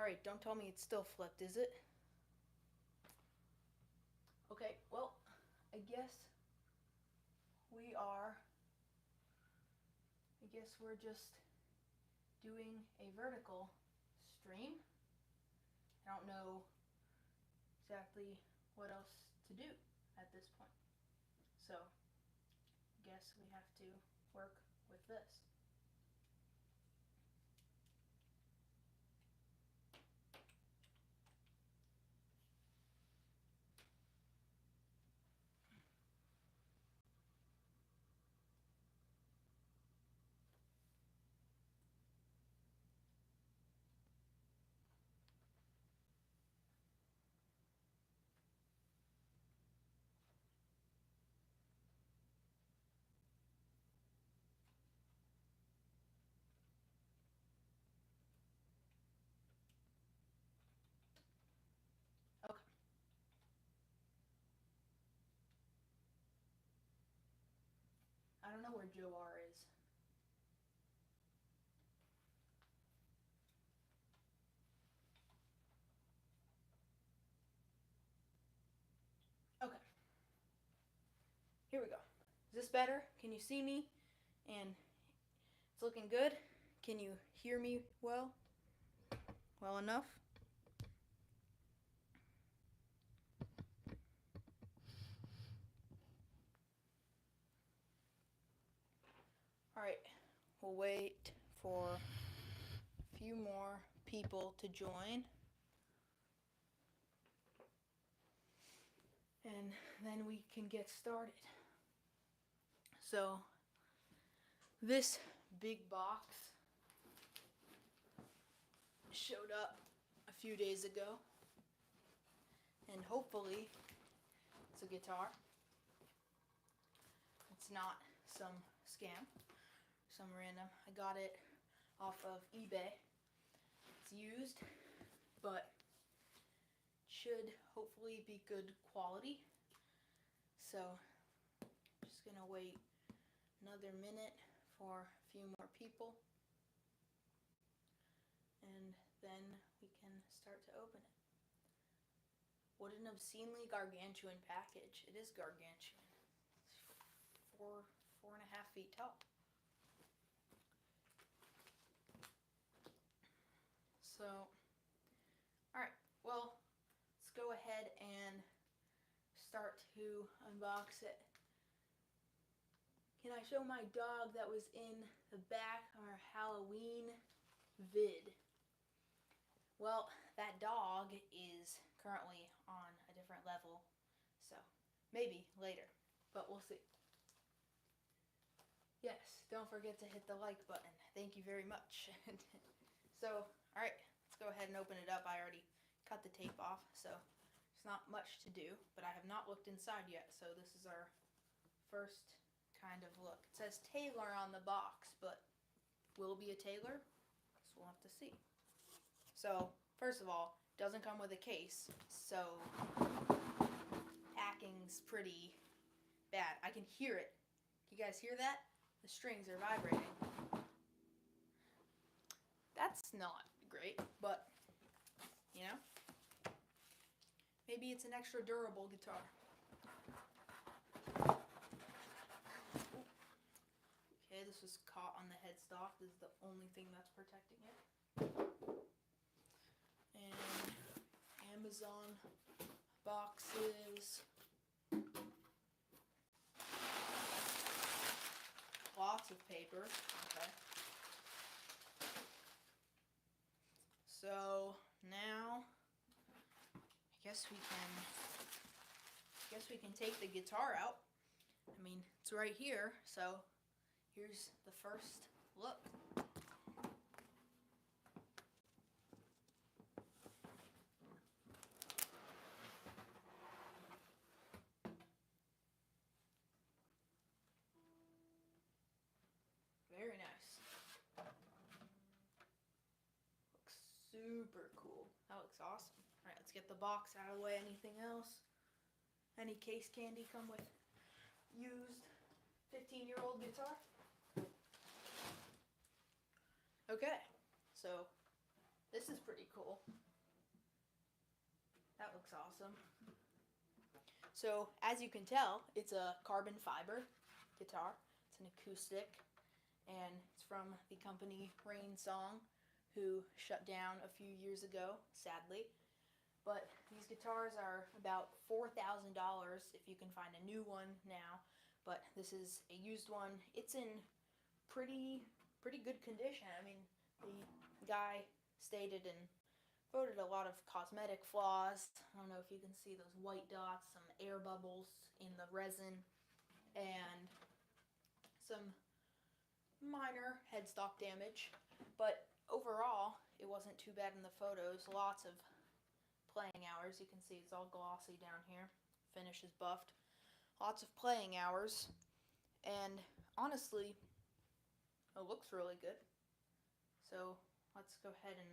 Alright, don't tell me it's still flipped, is it? Okay, well, I guess we're just doing a vertical stream. I don't know exactly what else to do at this point. So, I guess we have to work with this. Okay. I don't know where Joe R is. Okay. Here we go. Is this better? Can you see me? And it's looking good. Can you hear me well? Well enough? Alright, we'll wait for a few more people to join. And then we can get started. So, this big box showed up a few days ago. And hopefully, it's a guitar. It's not some scam, some random. I got it off of eBay. It's used, but should hopefully be good quality. So, just gonna wait another minute for a few more people, and then we can start to open it. What an obscenely gargantuan package. It is gargantuan. It's 4.5 feet tall. So, alright, well, let's go ahead and start to unbox it. Can I show my dog that was in the back of our Halloween vid? Well, that dog is currently on a different level, so maybe later, but we'll see. Yes, don't forget to hit the like button. Thank you very much. So, alright, let's go ahead and open it up. I already cut the tape off, so there's not much to do, but I have not looked inside yet, so this is our first kind of look. It says Taylor on the box, but will it be a Taylor? So we'll have to see. So, first of all, it doesn't come with a case, so packing's pretty bad. I can hear it. You guys hear that? The strings are vibrating. That's not great, but, you know, maybe it's an extra durable guitar. Okay, this was caught on the headstock. This is the only thing that's protecting it. And Amazon boxes. Lots of paper. Okay. So now I guess we can take the guitar out. I mean, it's right here, so here's the first look. Very nice. Looks super cool. That looks awesome. Alright, let's get the box out of the way. Anything else? Any case candy come with used 15-year-old guitar? Okay, so This is pretty cool. That looks awesome. So, as you can tell, it's a carbon fiber guitar. It's an acoustic, and it's from the company Rainsong, who shut down a few years ago, sadly. But these guitars are about $4,000 if you can find a new one now. But this is a used one. It's in pretty good condition. I mean, the guy stated and voted a lot of cosmetic flaws. I don't know if you can see those white dots, some air bubbles in the resin, and some minor headstock damage. But overall, it wasn't too bad in the photos. Lots of playing hours. You can see it's all glossy down here. Finish is buffed. Lots of playing hours. And honestly, it looks really good. So let's go ahead and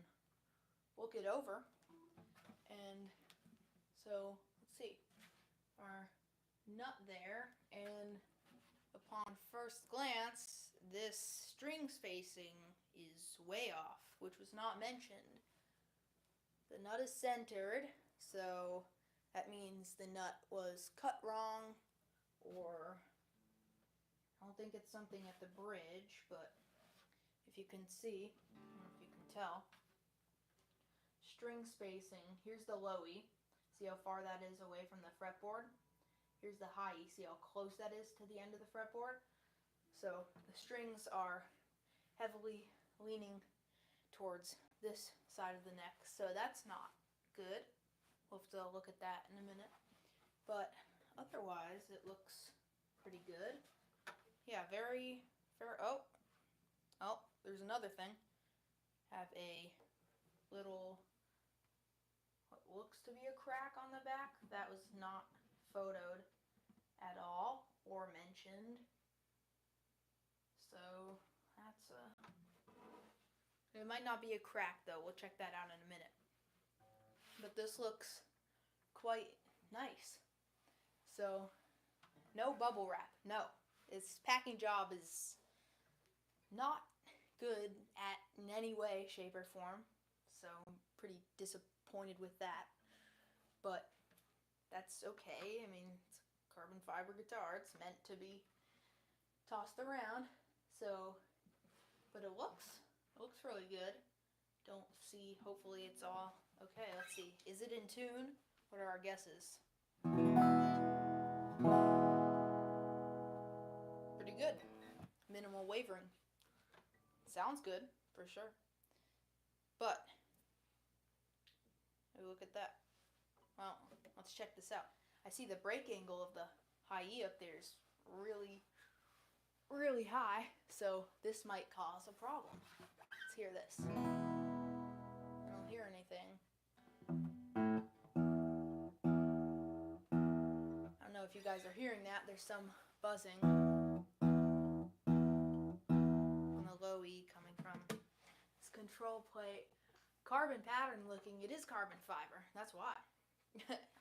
look it over. And so let's see. Our nut there, and upon first glance, this string spacing is way off, which was not mentioned. The nut is centered, so that means the nut was cut wrong, or I don't think it's something at the bridge, but if you can see, I don't know if you can tell, string spacing, here's the low E, see how far that is away from the fretboard? Here's the high E, see how close that is to the end of the fretboard? So the strings are heavily leaning towards this side of the neck, so that's not good. We'll have to look at that in a minute. But otherwise, it looks pretty good. Yeah, very fair. Oh, there's another thing. Have a little, what looks to be a crack on the back. That was not photoed at all or mentioned. So that's it might not be a crack though. We'll check that out in a minute. But this looks quite nice. So no bubble wrap. No. Its packing job is not good in any way, shape, or form. So I'm pretty disappointed with that. But that's okay. I mean, it's a carbon fiber guitar. It's meant to be tossed around. So, but it looks really good. Don't see, hopefully it's all okay. Let's see. Is it in tune? What are our guesses? Pretty good. Minimal wavering. Sounds good, for sure. But, look at that. Well, let's check this out. I see the break angle of the high E up there is really high, so this might cause a problem. Let's hear this. I don't hear anything. I don't know if you guys are hearing that. There's some buzzing on the low E coming from this control plate. Carbon pattern looking. It is carbon fiber. That's why.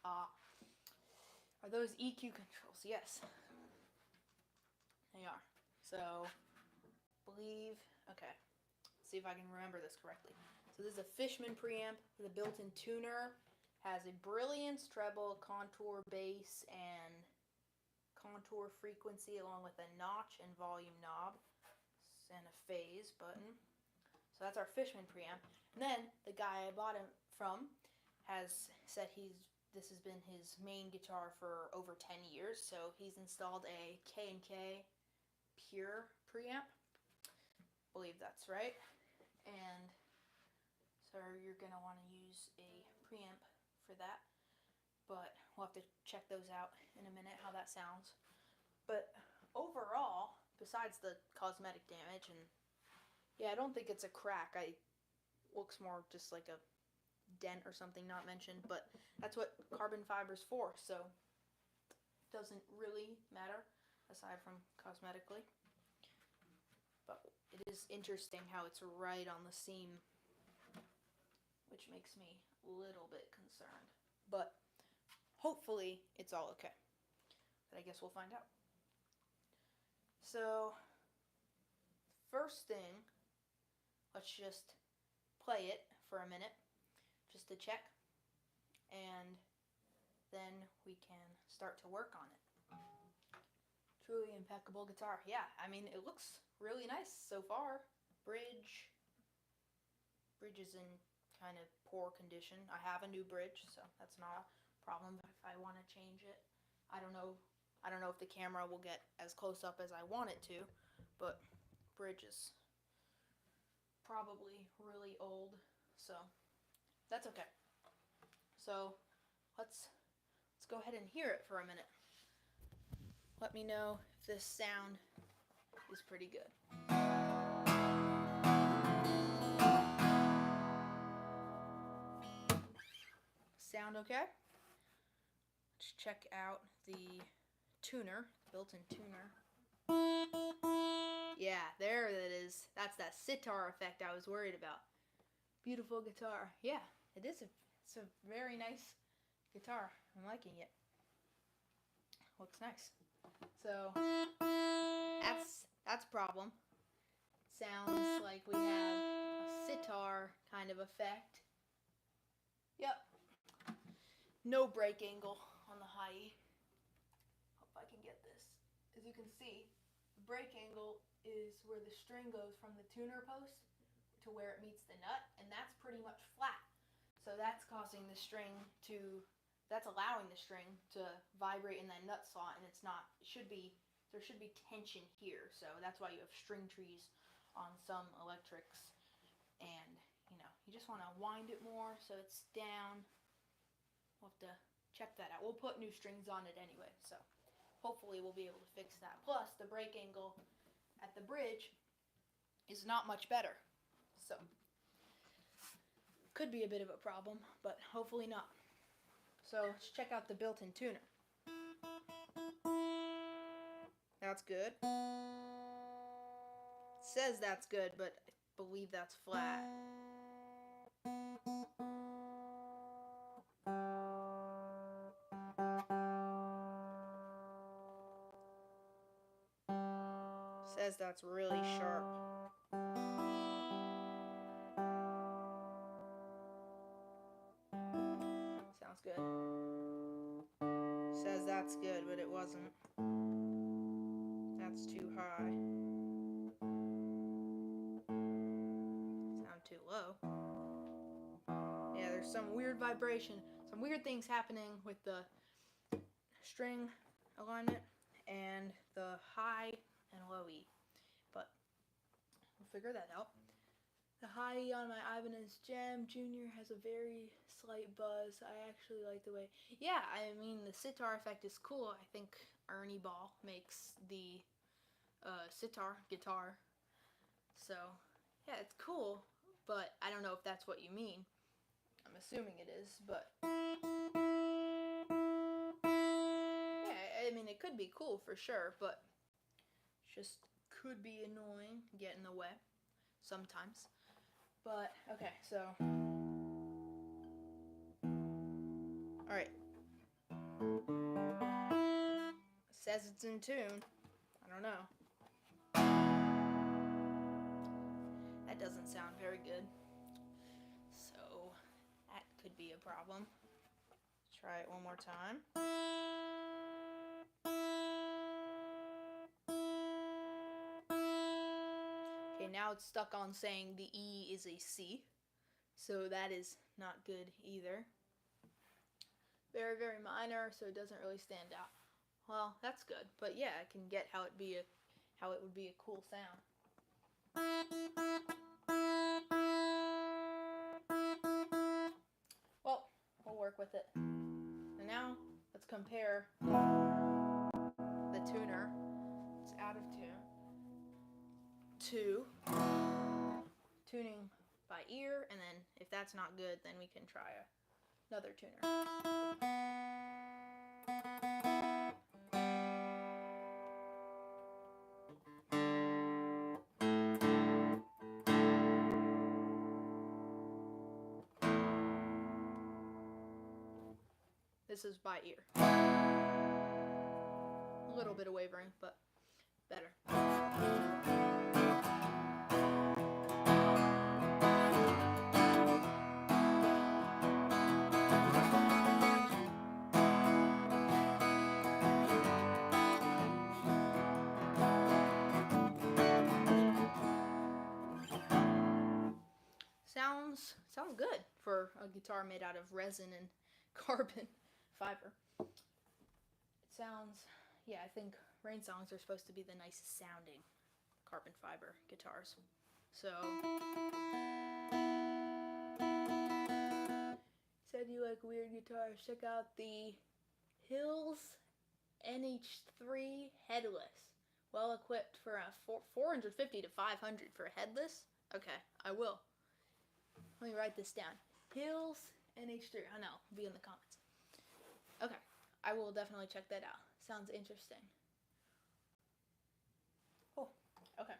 Are those EQ controls? Yes. They are. So, believe, okay, let's see if I can remember this correctly. So this is a Fishman preamp with a built-in tuner, has a brilliance, treble, contour, bass, and contour frequency, along with a notch and volume knob, and a phase button. So that's our Fishman preamp. And then, the guy I bought it from has said this has been his main guitar for over 10 years, so he's installed a K&K Pure preamp. I believe that's right. And so you're going to want to use a preamp for that. But we'll have to check those out in a minute, how that sounds. But overall, besides the cosmetic damage, and yeah, I don't think it's a crack. It looks more just like a dent or something not mentioned, but that's what carbon fiber's for, so it doesn't really matter aside from cosmetically. But it is interesting how it's right on the seam, which makes me a little bit concerned. But hopefully it's all okay. But I guess we'll find out. So, first thing, let's just play it for a minute just to check, and then we can start to work on it. Truly impeccable guitar. Yeah, I mean, it looks really nice so far. Bridge is in kind of poor condition. I have a new bridge, so that's not a problem. But if I want to change it, I don't know if the camera will get as close up as I want it to, but bridge is probably really old, so that's okay. So let's go ahead and hear it for a minute. Let me know if this sound is pretty good. Sound okay? Let's check out the tuner, built-in tuner. Yeah, there it is. That's that sitar effect I was worried about. Beautiful guitar. Yeah, it is. It's a very nice guitar. I'm liking it. Looks nice. So that's a problem. Sounds like we have a sitar kind of effect. Yep. No break angle on the high E. Hope I can get this. As you can see, the break angle is where the string goes from the tuner post to where it meets the nut, and that's pretty much flat. So that's causing the string to, that's allowing the string to vibrate in that nut slot, and it's not, there should be tension here. So that's why you have string trees on some electrics, and you just want to wind it more so it's down. We'll have to check that out. We'll put new strings on it anyway, so hopefully we'll be able to fix that. Plus, the break angle at the bridge is not much better, so could be a bit of a problem, but hopefully not. So let's check out the built-in tuner. That's good. It says that's good, but I believe that's flat. Says that's really sharp. Sounds good. Says that's good, but it wasn't. That's too high. Sound too low. Yeah, there's some weird vibration, some weird things happening with the string alignment and the high and low E, but we'll figure that out. The high E on my Ibanez Gem Junior has a very slight buzz. I actually like the way, yeah, I mean the sitar effect is cool. I think Ernie Ball makes the sitar guitar, so yeah, it's cool, but I don't know if that's what you mean. I'm assuming it is, but yeah, I mean it could be cool for sure, but just could be annoying, get in the way sometimes. But okay, so alright, says it's in tune. I don't know, that doesn't sound very good, so that could be a problem. Try it one more time. Okay, now it's stuck on saying the E is a C, so that is not good either. Very, very minor, so it doesn't really stand out. Well, that's good, but yeah, I can get how it would be a cool sound. Well, we'll work with it. And now let's compare the tuner. It's out of tune. To tuning by ear, and then if that's not good, then we can try another tuner. This is by ear. A little bit of wavering, but better. sounds good for a guitar made out of resin and carbon fiber. It sounds, yeah, I think Rainsongs are supposed to be the nicest sounding carbon fiber guitars. So, said you like weird guitars. Check out the Hills NH3 headless. Well equipped for a 450 to 500 for a headless. Okay, I will. Let me write this down. Hills NH3. I know, be in the comments. Okay, I will definitely check that out. Sounds interesting. Oh, okay.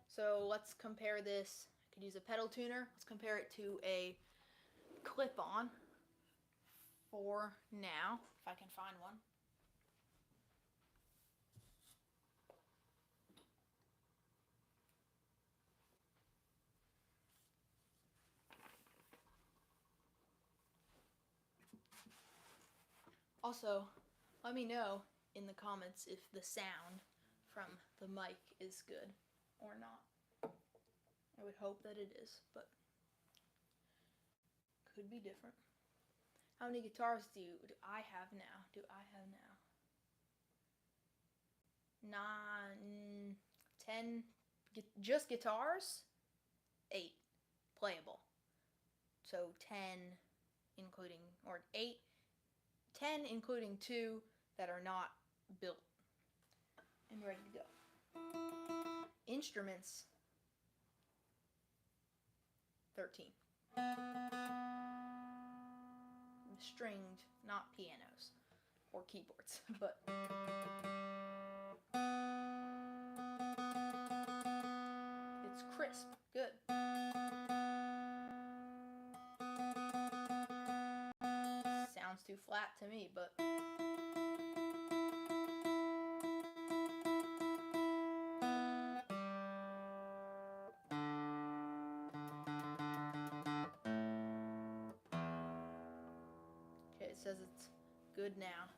So let's compare this. I could use a pedal tuner. Let's compare it to a clip-on for now, if I can find one. Also, let me know in the comments if the sound from the mic is good or not. I would hope that it is, but could be different. How many guitars do I have now? 9, 10, just guitars? 8 playable. So 10 including, or 8, 10 including 2 that are not built and ready to go. Instruments, 13. Stringed, not pianos or keyboards, but it's crisp, good. Sounds too flat to me, but it says it's good now.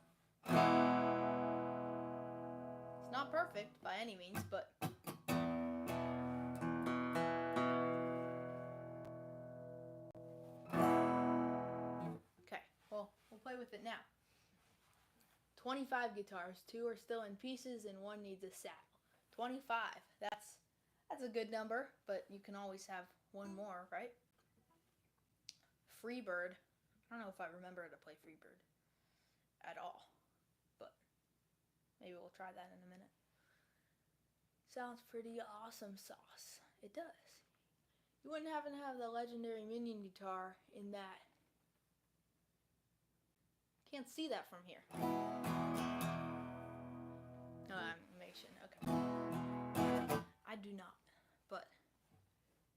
It's not perfect by any means, but okay, well, we'll play with it now. 25 guitars, 2 are still in pieces and 1 needs a saddle. 25, that's a good number, but you can always have one more, right? Freebird. I don't know if I remember how to play Freebird at all, but maybe we'll try that in a minute. Sounds pretty awesome sauce. It does. You wouldn't happen to have the legendary Minion guitar in that. Can't see that from here. No, animation. Okay. I do not, but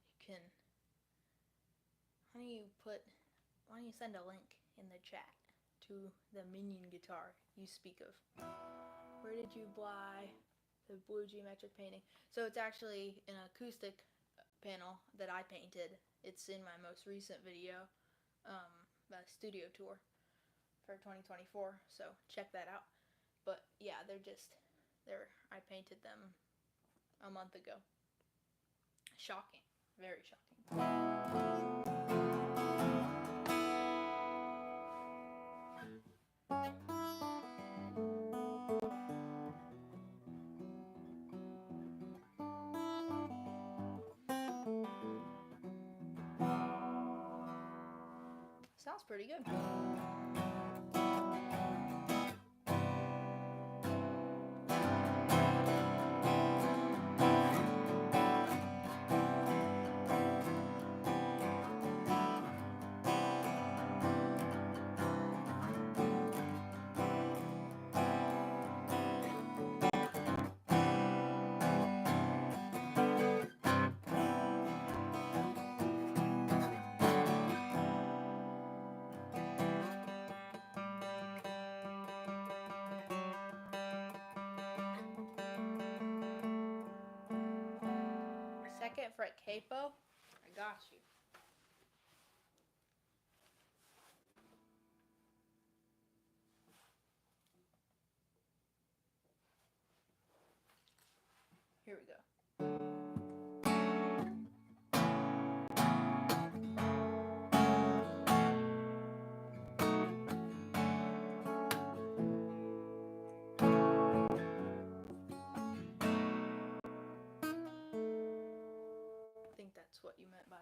you can. Why don't you send a link in the chat to the Minion guitar you speak of? Where did you buy the blue geometric painting? So it's actually an acoustic panel that I painted. It's in my most recent video, the studio tour for 2024. So check that out. But yeah, I painted them a month ago. Shocking, very shocking. Sounds pretty good. Second fret capo. I got you. Here we go. that's what you meant by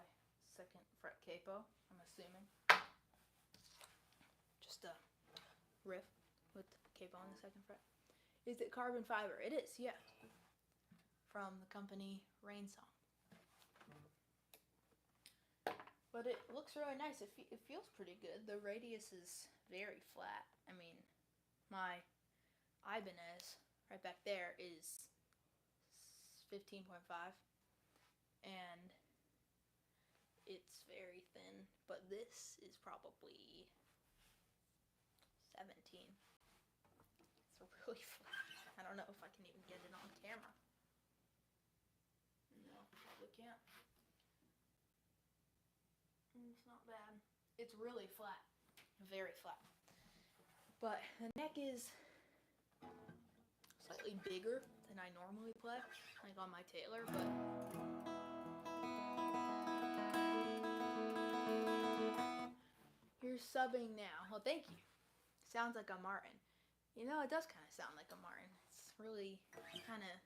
second fret capo, I'm assuming. Just a riff with capo on the second fret. Is it carbon fiber? It is, yeah. From the company Rainsong. But it looks really nice. It feels pretty good. The radius is very flat. I mean, my Ibanez right back there is 15.5, and it's very thin, but this is probably 17. It's really flat. I don't know if I can even get it on camera. No, probably can't. It's not bad. It's really flat. Very flat. But the neck is slightly bigger than I normally play, like on my Taylor, but you're subbing now. Well, thank you. Sounds like a Martin. You know, it does kind of sound like a Martin. It's really kind of,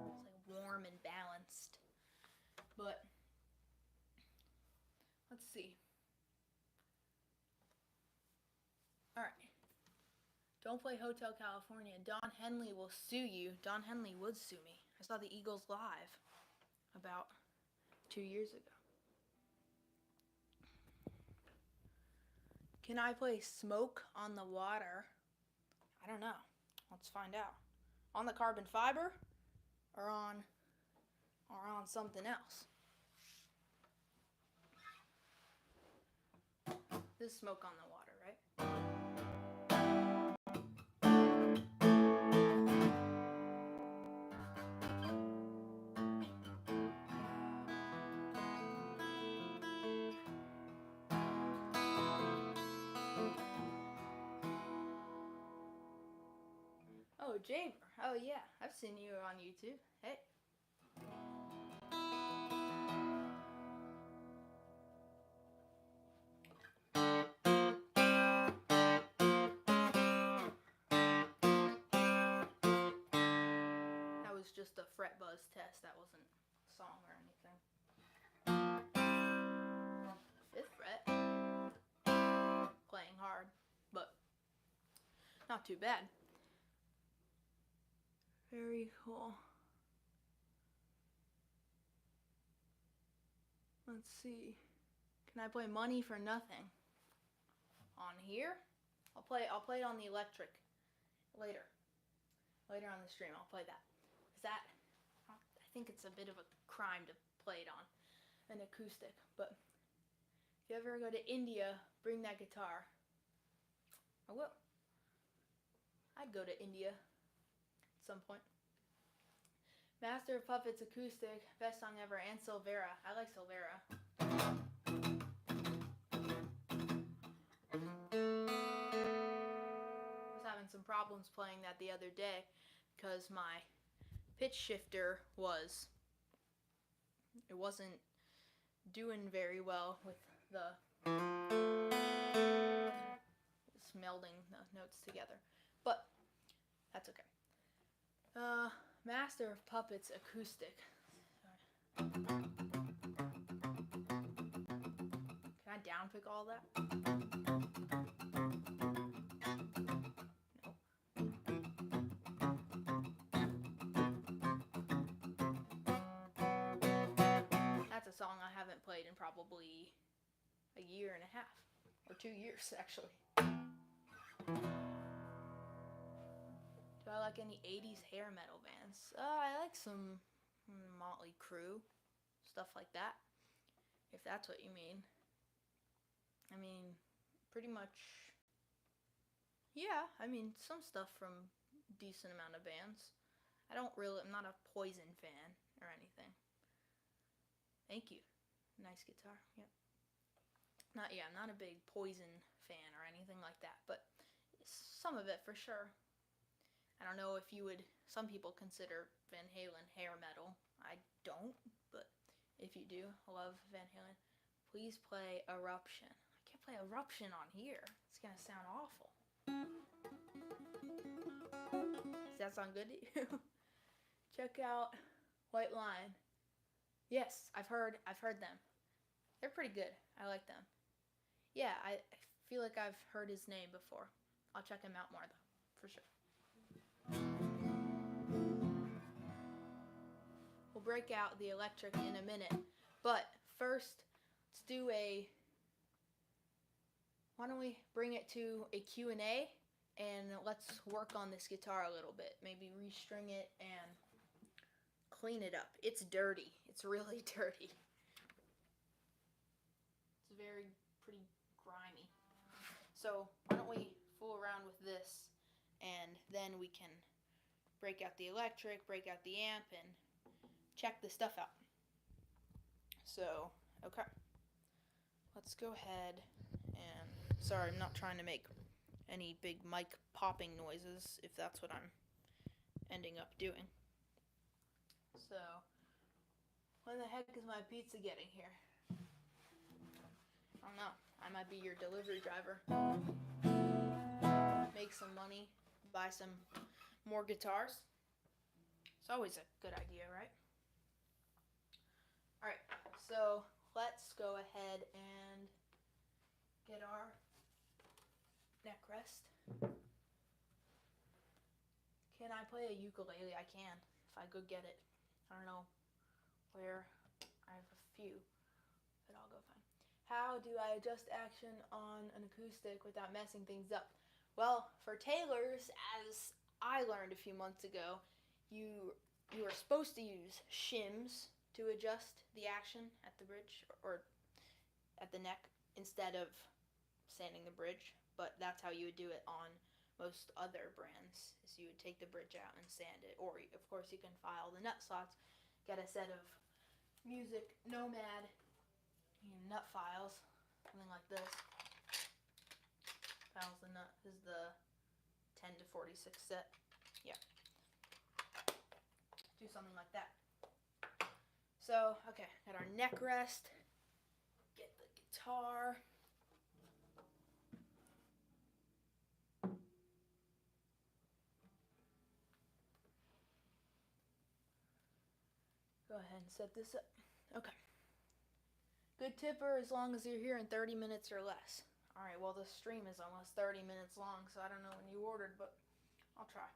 it's like warm and balanced. But let's see. All right. Don't play Hotel California. Don Henley will sue you. Don Henley would sue me. I saw the Eagles live about 2 years ago. Can I play Smoke on the Water? I don't know. Let's find out. On the carbon fiber or on something else? This is Smoke on the Water, right? Oh, Jamer. Oh, yeah. I've seen you on YouTube. Hey. That was just a fret buzz test. That wasn't a song or anything. 5th fret. Playing hard, but not too bad. Very cool. Let's see. Can I play Money for Nothing on here? I'll play it on the electric later. Later on the stream, I'll play that. I think it's a bit of a crime to play it on an acoustic, but if you ever go to India, bring that guitar. I will. I'd go to India at some point. Master of Puppets acoustic, best song ever, and Silvera. I like Silvera. I was having some problems playing that the other day because my pitch shifter wasn't doing very well with it's melding the notes together, but that's okay. Master of Puppets acoustic. Can I downpick all that? No. That's a song I haven't played in probably a year and a half, or 2 years actually. Do I like any 80s hair metal bands? I like some Motley Crue, stuff like that, if that's what you mean. I mean, pretty much, yeah, I mean, some stuff from decent amount of bands. I'm not a Poison fan or anything. Thank you. Nice guitar, yep. I'm not a big Poison fan or anything like that, but some of it for sure. I don't know if some people consider Van Halen hair metal. I don't, but if you do, I love Van Halen. Please play Eruption. I can't play Eruption on here. It's gonna sound awful. Does that sound good to you? Check out White Line. Yes, I've heard them. They're pretty good. I like them. Yeah, I feel like I've heard his name before. I'll check him out more though, for sure. We'll break out the electric in a minute, but first, why don't we bring it to a Q&A, and let's work on this guitar a little bit. Maybe restring it and clean it up. It's dirty. It's really dirty. It's pretty grimy. So why don't we fool around with this, and then we can break out the electric, break out the amp, and check the stuff out. So, okay. Let's go ahead and, sorry, I'm not trying to make any big mic popping noises if that's what I'm ending up doing. So, when the heck is my pizza getting here? I don't know. I might be your delivery driver. Make some money, buy some more guitars. It's always a good idea, right? Alright, so let's go ahead and get our neck rest. Can I play a ukulele? I can, if I go get it. I don't know where. I have a few, but I'll go find. How do I adjust action on an acoustic without messing things up? Well, for tailors, as I learned a few months ago, you are supposed to use shims to adjust the action at the bridge or at the neck instead of sanding the bridge, but that's how you would do it on most other brands, is you would take the bridge out and sand it, or of course you can file the nut slots, get a set of Music Nomad nut files, something like this. Files the nut, this is the 10 to 46 set, yeah. Do something like that. So, okay, got our neck rest, get the guitar. Go ahead and set this up. Okay. Good tipper as long as you're here in 30 minutes or less. Alright, well the stream is almost 30 minutes long, so I don't know when you ordered, but I'll try.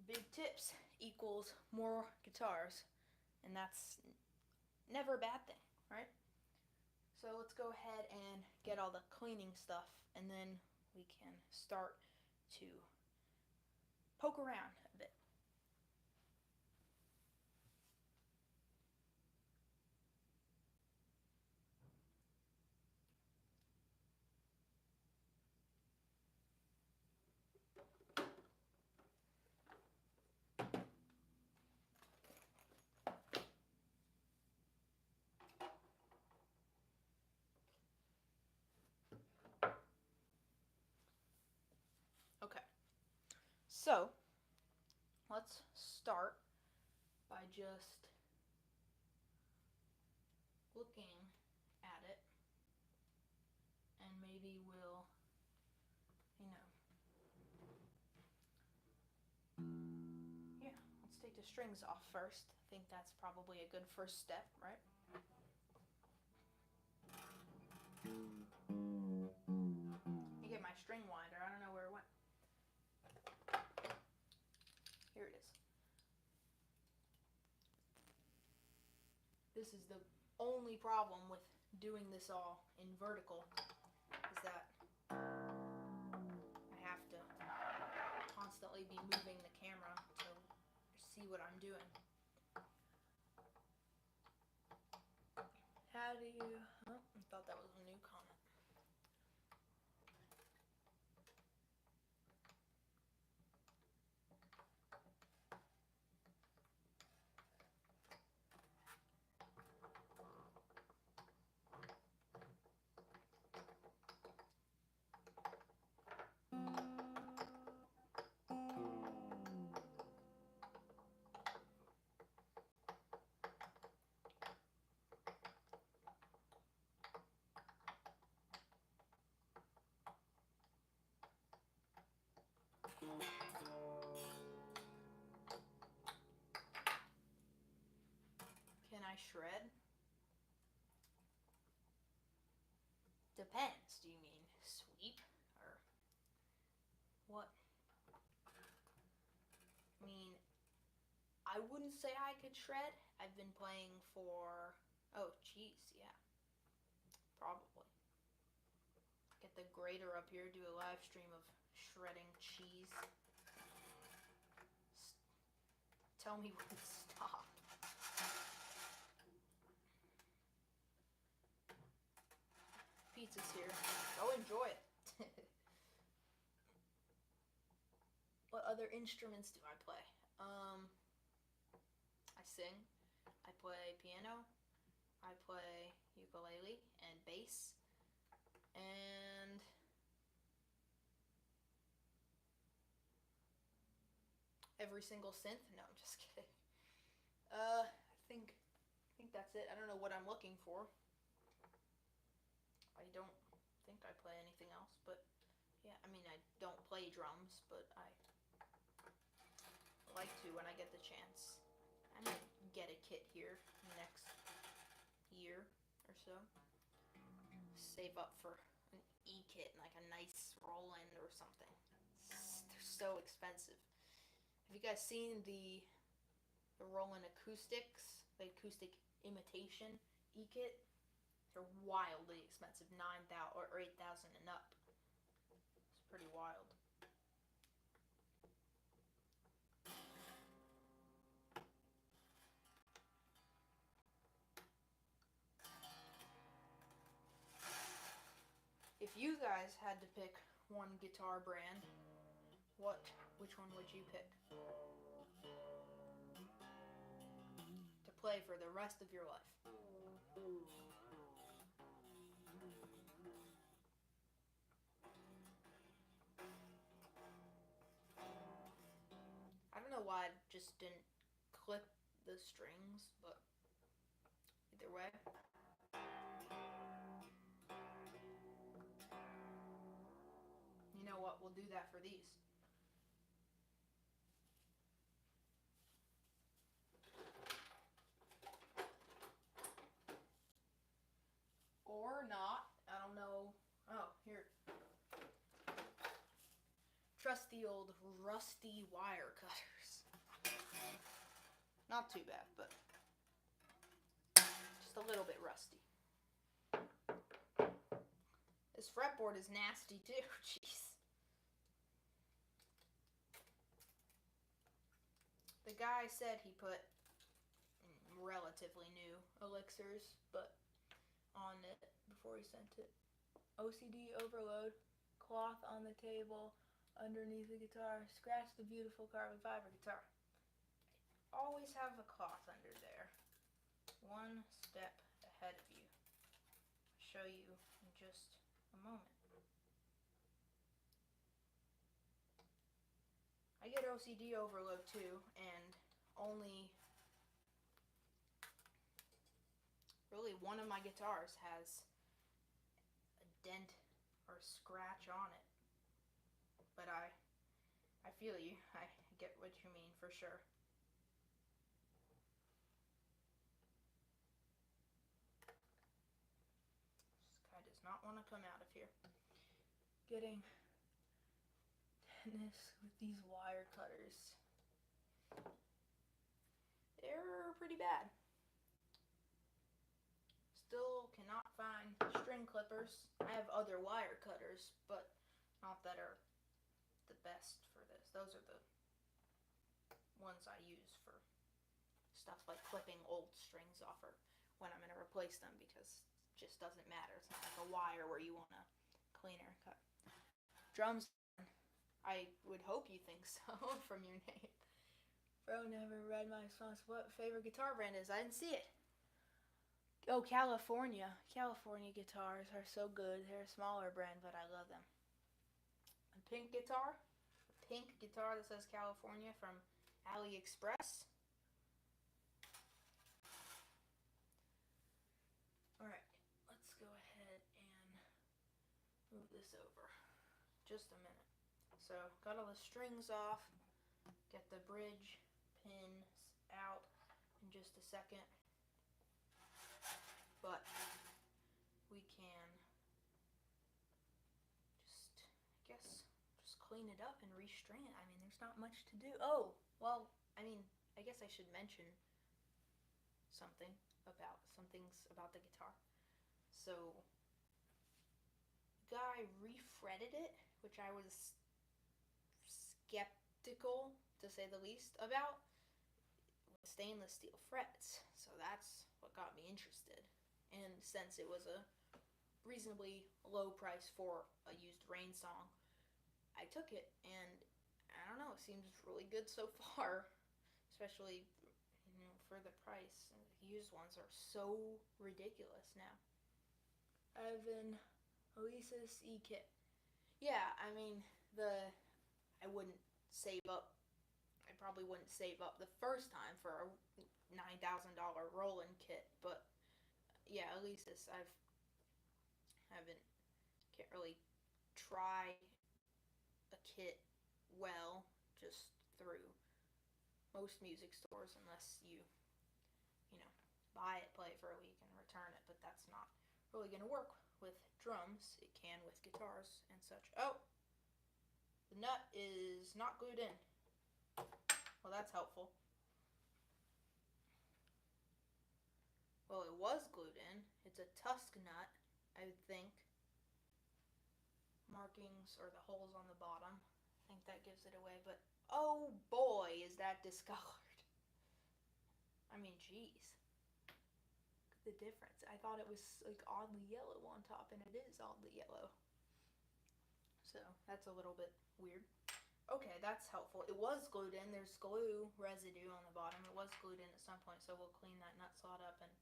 Big tips equals more guitars, and that's never a bad thing, right? So let's go ahead and get all the cleaning stuff, and then we can start to poke around a bit. Okay, so let's start by just looking at it, and maybe we'll, yeah, let's take the strings off first. I think that's probably a good first step, right? You get my string winder, I don't know where it went. Here it is. This is the only problem with doing this all in vertical, is that I have to constantly be moving the camera to see what I'm doing. How do you, oh, I thought that was a new comment. what? I mean, I wouldn't say I could shred. I've been playing for, oh, cheese, yeah, probably. Get the grater up here, do a live stream of shredding cheese. Tell me when to stop. Pizza's here. Go enjoy it. What other instruments do I play? I sing. I play piano. I play ukulele and bass. And every single synth? No, I'm just kidding. I think that's it. I don't know what I'm looking for. I don't think I play anything else, but yeah, I mean, I don't play drums, but I like to when I get the chance. I might get a kit here next year or so. Save up for an E-kit, like a nice Roland or something. They're so expensive. Have you guys seen the Roland acoustics, the acoustic imitation E-kit? They're wildly expensive, $9,000 or $8,000 and up. It's pretty wild. If you guys had to pick one guitar brand, which one would you pick to play for the rest of your life? I don't know why I just didn't clip the strings, but either way. You know what? We'll do that for these. Or not. I don't know. Oh, here. Trusty old rusty wire cutters. Not too bad, but just a little bit rusty. This fretboard is nasty too. Jeez. The guy said he put relatively new elixirs, but on it before he sent it. OCD overload, cloth on the table, underneath the guitar, scratch the beautiful carbon fiber guitar. Always have a cloth under there. One step ahead of you. I'll show you in just a moment. I get OCD overload too, and only really one of my guitars has a dent or scratch on it. But I feel you. I get what you mean for sure. This guy does not want to come out of here. Getting tennis with these wire cutters. They're pretty bad. Still cannot find string clippers. I have other wire cutters, but not that are the best for this. Those are the ones I use for stuff like clipping old strings off or when I'm going to replace them, because it just doesn't matter. It's not like a wire where you want a cleaner cut. Drums, I would hope you think so from your name. Bro never read my response. What favorite guitar brand is? I didn't see it. Oh, California. California guitars are so good. They're a smaller brand, but I love them. A pink guitar. A pink guitar that says California from AliExpress. Alright, let's go ahead and move this over. Just a minute. So, got all the strings off. Get the bridge pins out in just a second. But we can just, I guess, just clean clean it up and restring it. I mean, there's not much to do. Oh, well, I mean, I guess I should mention some things about the guitar. So, guy refretted it, which I was skeptical, to say the least, about, with stainless steel frets. So that's what got me interested. And since it was a reasonably low price for a used Rainsong, I took it, and I don't know, it seems really good so far, especially, for the price. The used ones are so ridiculous now. I have an Elisa's E-kit. Yeah, I mean, I wouldn't save up. I probably wouldn't save up the first time for a $9,000 Roland kit, but yeah, Elisa's, can't really try a kit well just through most music stores unless you buy it, play it for a week, and return it. But that's not really going to work with drums. It can with guitars and such. Oh, the nut is not glued in. Well, that's helpful. Well, it was glued in. It's a tusk nut, I would think. Markings, or the holes on the bottom, I think that gives it away. But oh boy, is that discolored. I mean, geez. Look at the difference. I thought it was like oddly yellow on top, and it is oddly yellow. So that's a little bit weird. Okay, that's helpful. It was glued in. There's glue residue on the bottom. It was glued in at some point, so we'll clean that nut slot up and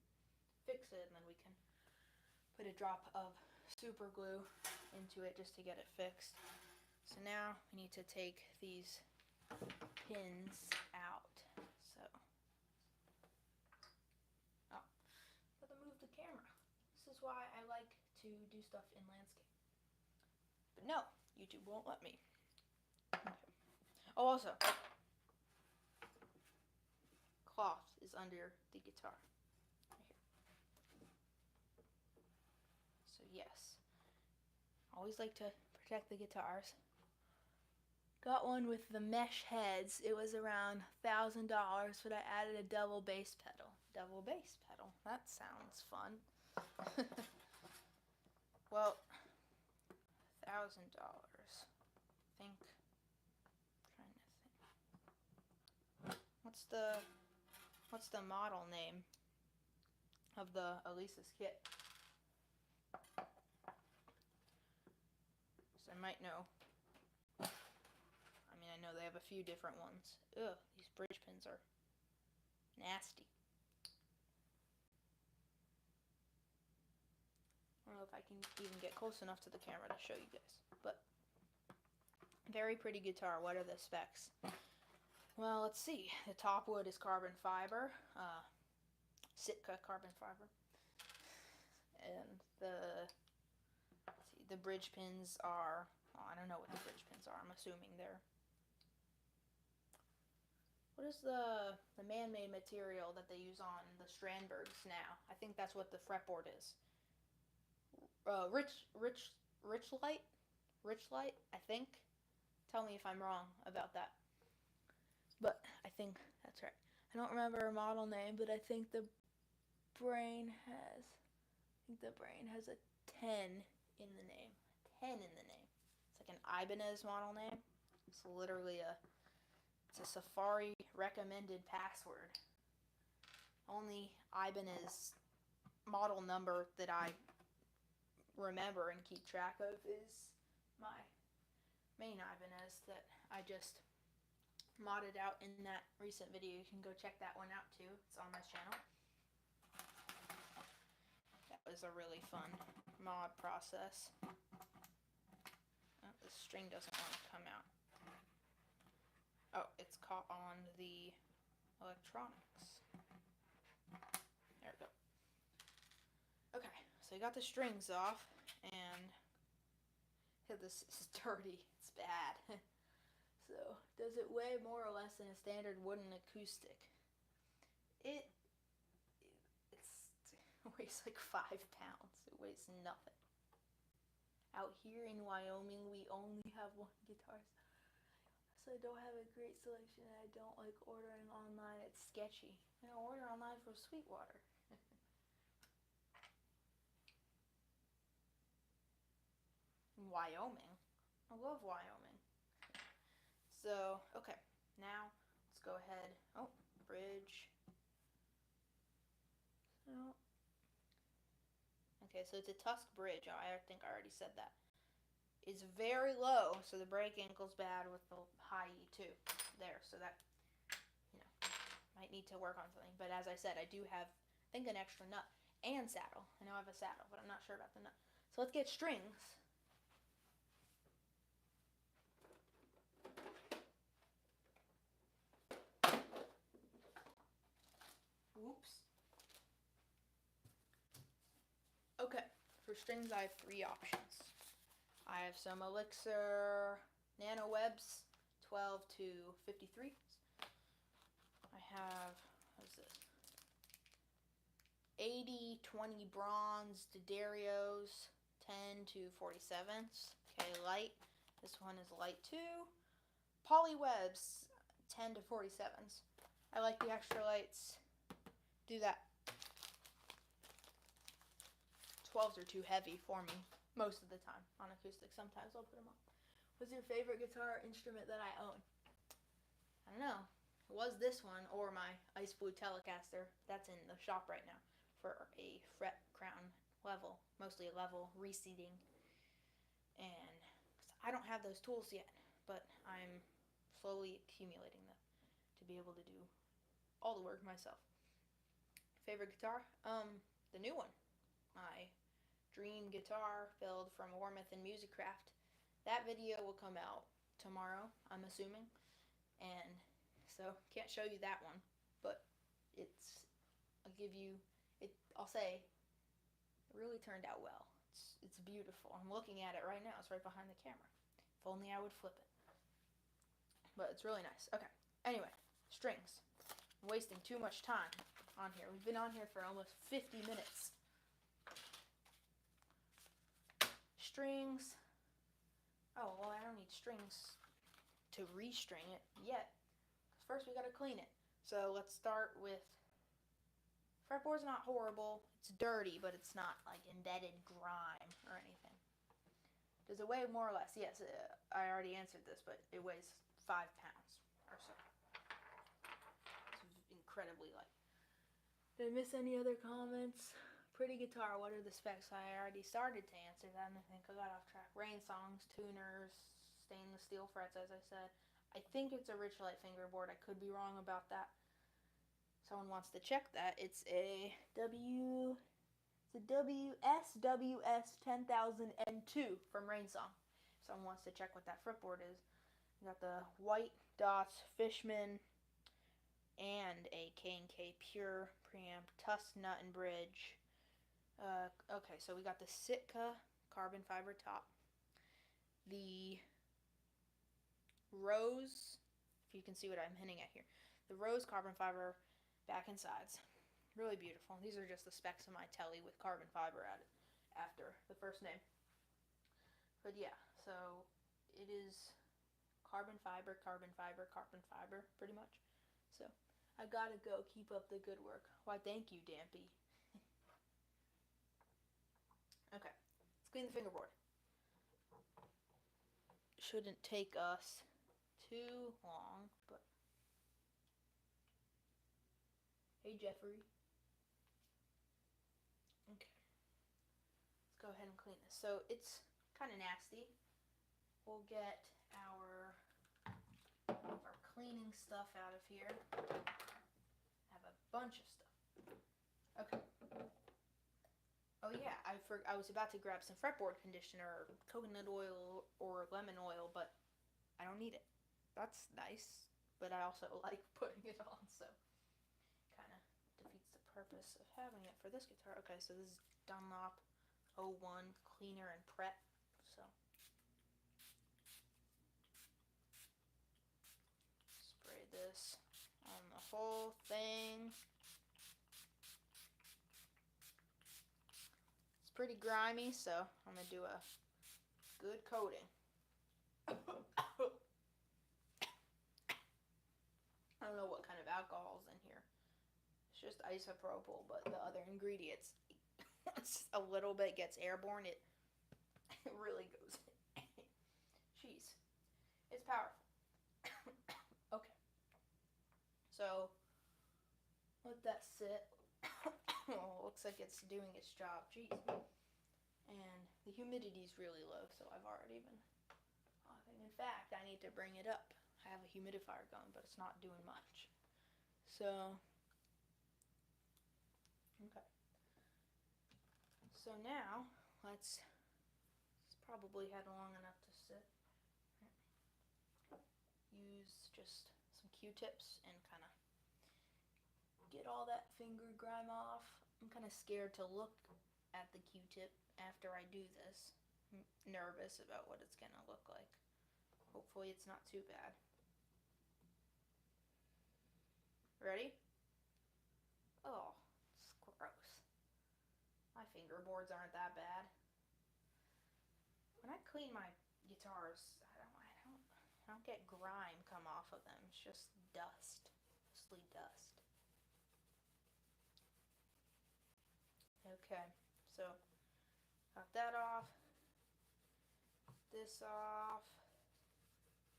fix it, and then we can put a drop of super glue into it just to get it fixed. So now we need to take these pins out. So, oh, gotta move the camera. This is why I like to do stuff in landscape. But no, YouTube won't let me. Okay. Oh, also, cloth is under the guitar. So yes, always like to protect the guitars. Got one with the mesh heads. It was around $1,000, but I added a double bass pedal. Double bass pedal. That sounds fun. Well, $1,000. Trying to think. What's the model name of the Elisa's kit? So I might know. I mean, I know they have a few different ones. Ugh, these bridge pins are nasty. I don't know if I can even get close enough to the camera to show you guys. But, very pretty guitar. What are the specs? Well, let's see. The top wood is carbon fiber. Sitka carbon fiber. And the bridge pins are, I don't know what the bridge pins are. I'm assuming they're, what is the man-made material that they use on the Strandbergs now? I think that's what the fretboard is. Richlite, I think. Tell me if I'm wrong about that. But I think that's right. I don't remember a model name, but I think the brain has a 10 in the name. 10 in the name. It's like an Ibanez model name. It's literally it's a Safari recommended password. Only Ibanez model number that I remember and keep track of is my main Ibanez that I just modded out in that recent video. You can go check that one out too. It's on my channel. That was a really fun mod process. Oh, the string doesn't want to come out. Oh, it's caught on the electronics. There we go. Okay, so you got the strings off, and this is dirty. It's bad. So, does it weigh more or less than a standard wooden acoustic? It weighs like 5 pounds. It weighs nothing. Out here in Wyoming, we only have one guitar. I don't have a great selection and I don't like ordering online. It's sketchy. I don't order online for Sweetwater. Wyoming. I love Wyoming. So, okay. Now, let's go ahead. Oh, bridge. So, okay, so it's a Tusk bridge. I think I already said that. It's very low, so the brake ankle's bad with the high E2 there. So that, might need to work on something. But as I said, I do have, I think, an extra nut and saddle. I know I have a saddle, but I'm not sure about the nut. So let's get strings. Whoops. Okay, for strings I have 3 options. I have some Elixir Nano Webs 12 to 53. I have, what is this? 80-20 bronze D'Addario's 10 to 47s. Okay, light. This one is light too. Poly Webs 10 to 47s. I like the extra lights. Do that. 12s are too heavy for me most of the time on acoustic. Sometimes I'll put them on. What's your favorite guitar instrument that I own? I don't know. It was this one or my Ice Blue Telecaster. That's in the shop right now for a fret crown level, mostly a level reseating. And I don't have those tools yet, but I'm slowly accumulating them to be able to do all the work myself. Favorite guitar? The new one. My dream guitar build from Warmouth and Musicraft. That video will come out tomorrow, I'm assuming. And so can't show you that one, but I'll say it really turned out well. It's beautiful. I'm looking at it right now. It's right behind the camera. If only I would flip it. But it's really nice. Okay. Anyway, strings. I'm wasting too much time on here. We've been on here for almost 50 minutes. Strings. Oh, well, I don't need strings to restring it yet. First, we gotta clean it. So let's start with, fretboard's not horrible. It's dirty, but it's not like embedded grime or anything. Does it weigh more or less? Yes, I already answered this, but it weighs 5 pounds or so. It's incredibly light. Did I miss any other comments? Pretty guitar, what are the specs? I already started to answer that, and I think I got off track. Rainsongs, tuners, stainless steel frets, as I said. I think it's a Richlite fingerboard. I could be wrong about that. Someone wants to check that. It's a WS 10,000N2 from Rainsong. Someone wants to check what that fretboard is. You got the white dots, Fishman, and a K&K Pure preamp, Tusk nut and bridge. Okay, so we got the Sitka carbon fiber top. The rose, if you can see what I'm hinting at here, the rose carbon fiber back and sides. Really beautiful. These are just the specs of my telly with carbon fiber added after the first name. But yeah, so it is carbon fiber, pretty much. So I gotta go. Keep up the good work. Why, thank you, Dampy. Okay, let's clean the fingerboard. Shouldn't take us too long, but hey, Jeffrey. Okay, let's go ahead and clean this. So it's kind of nasty. We'll get our cleaning stuff out of here. I have a bunch of stuff. Okay. Oh yeah, I was about to grab some fretboard conditioner, or coconut oil, or lemon oil, but I don't need it. That's nice, but I also like putting it on, so kind of defeats the purpose of having it for this guitar. Okay, so this is Dunlop 01 cleaner and prep. So spray this on the whole thing. Pretty grimy, so I'm gonna do a good coating. I don't know what kind of alcohol is in here. It's just isopropyl, but the other ingredients, once a little bit gets airborne, it really goes. Jeez, it's powerful. Okay, so let that sit. Oh, looks like it's doing its job. Jeez. And the humidity is really low, so I've already been coughing. In fact, I need to bring it up. I have a humidifier going, but it's not doing much. So, okay. So now, let's probably had long enough to sit. Use just some Q-tips and kind of get all that finger grime off. I'm kind of scared to look at the Q-tip after I do this. I'm nervous about what it's going to look like. Hopefully it's not too bad. Ready? Oh, it's gross. My fingerboards aren't that bad. When I clean my guitars, I don't get grime come off of them. It's just dust, mostly dust. Okay, so got that off. This off.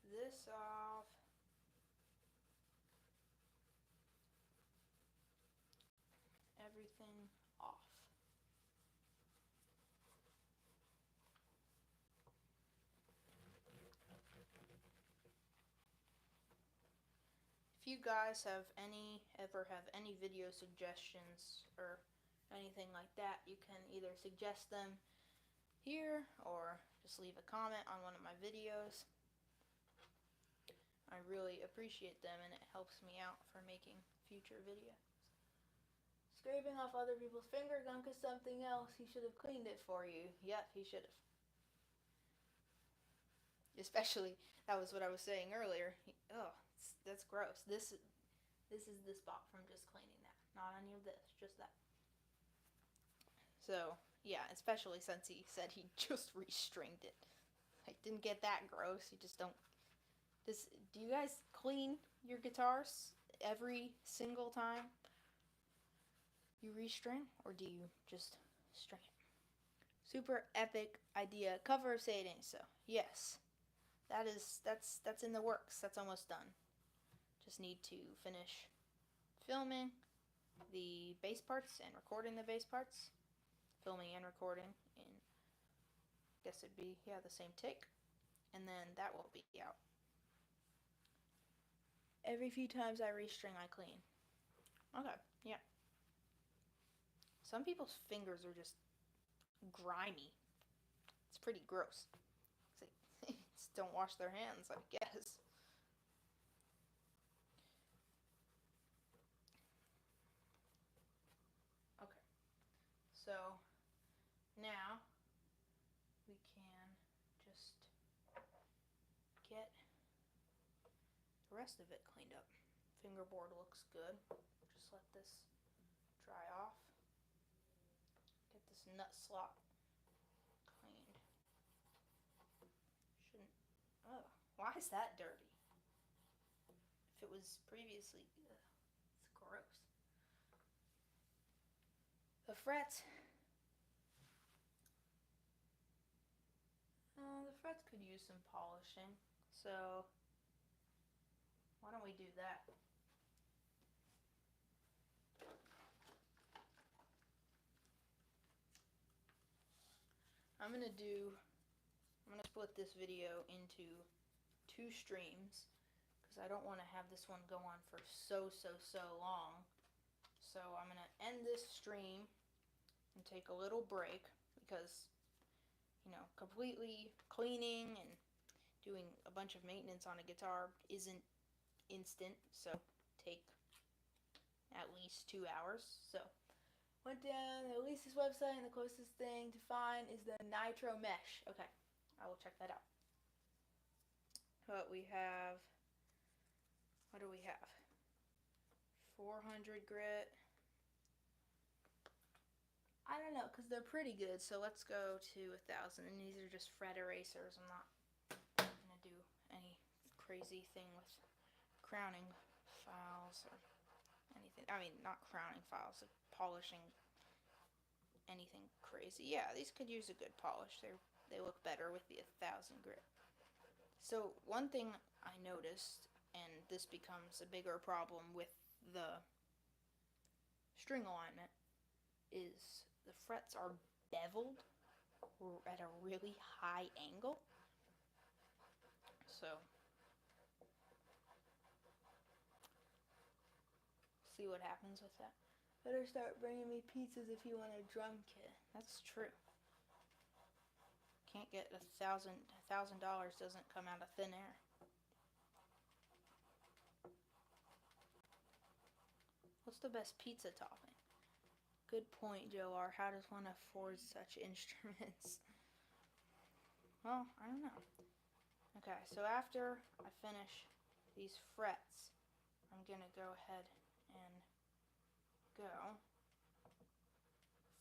This off. Everything off. If you guys ever have any video suggestions or anything like that, you can either suggest them here or just leave a comment on one of my videos. I really appreciate them, and it helps me out for making future videos. Scraping off other people's finger gunk is something else. He should have cleaned it for you. Yep, he should have. Especially, that was what I was saying earlier. That's gross. This is the spot from just cleaning that. Not any of this, just that. So, yeah, especially since he said he just restringed it. I didn't get that gross. You just don't. Do you guys clean your guitars every single time you restring, or do you just string it? Super epic idea. Cover of Satan. So yes, that's in the works. That's almost done. Just need to finish filming the bass parts and recording the bass parts. Filming and recording in, I guess it'd be, yeah, the same take. And then that will be out. Every few times I restring, I clean. Okay, yeah. Some people's fingers are just grimy. It's pretty gross. It's like, just don't wash their hands, I guess. Okay, so now we can just get the rest of it cleaned up. Fingerboard looks good. Just let this dry off. Get this nut slot cleaned. Shouldn't. Oh, why is that dirty? If it was previously, it's gross. The frets. The frets could use some polishing, so why don't we do that? I'm gonna split this video into 2 streams because I don't want to have this one go on for so long. So I'm gonna end this stream and take a little break because, you know, completely cleaning and doing a bunch of maintenance on a guitar isn't instant, so take at least 2 hours. So went down to Elisa's website, and the closest thing to find is the Nitro Mesh. Okay, I will check that out. But we have, what do we have? 400 grit. I don't know, because they're pretty good, so let's go to 1,000. And these are just fret erasers. I'm not going to do any crazy thing with crowning files or anything. I mean, not crowning files, like polishing anything crazy. Yeah, these could use a good polish. They look better with the 1000 grit. So one thing I noticed, and this becomes a bigger problem with the string alignment, is the frets are beveled at a really high angle. So see what happens with that. Better start bringing me pizzas if you want a drum kit. That's true. Can't get $1,000 doesn't come out of thin air. What's the best pizza topping? Good point, Joe R. How does one afford such instruments? Well, I don't know. Okay, so after I finish these frets, I'm gonna go ahead and go.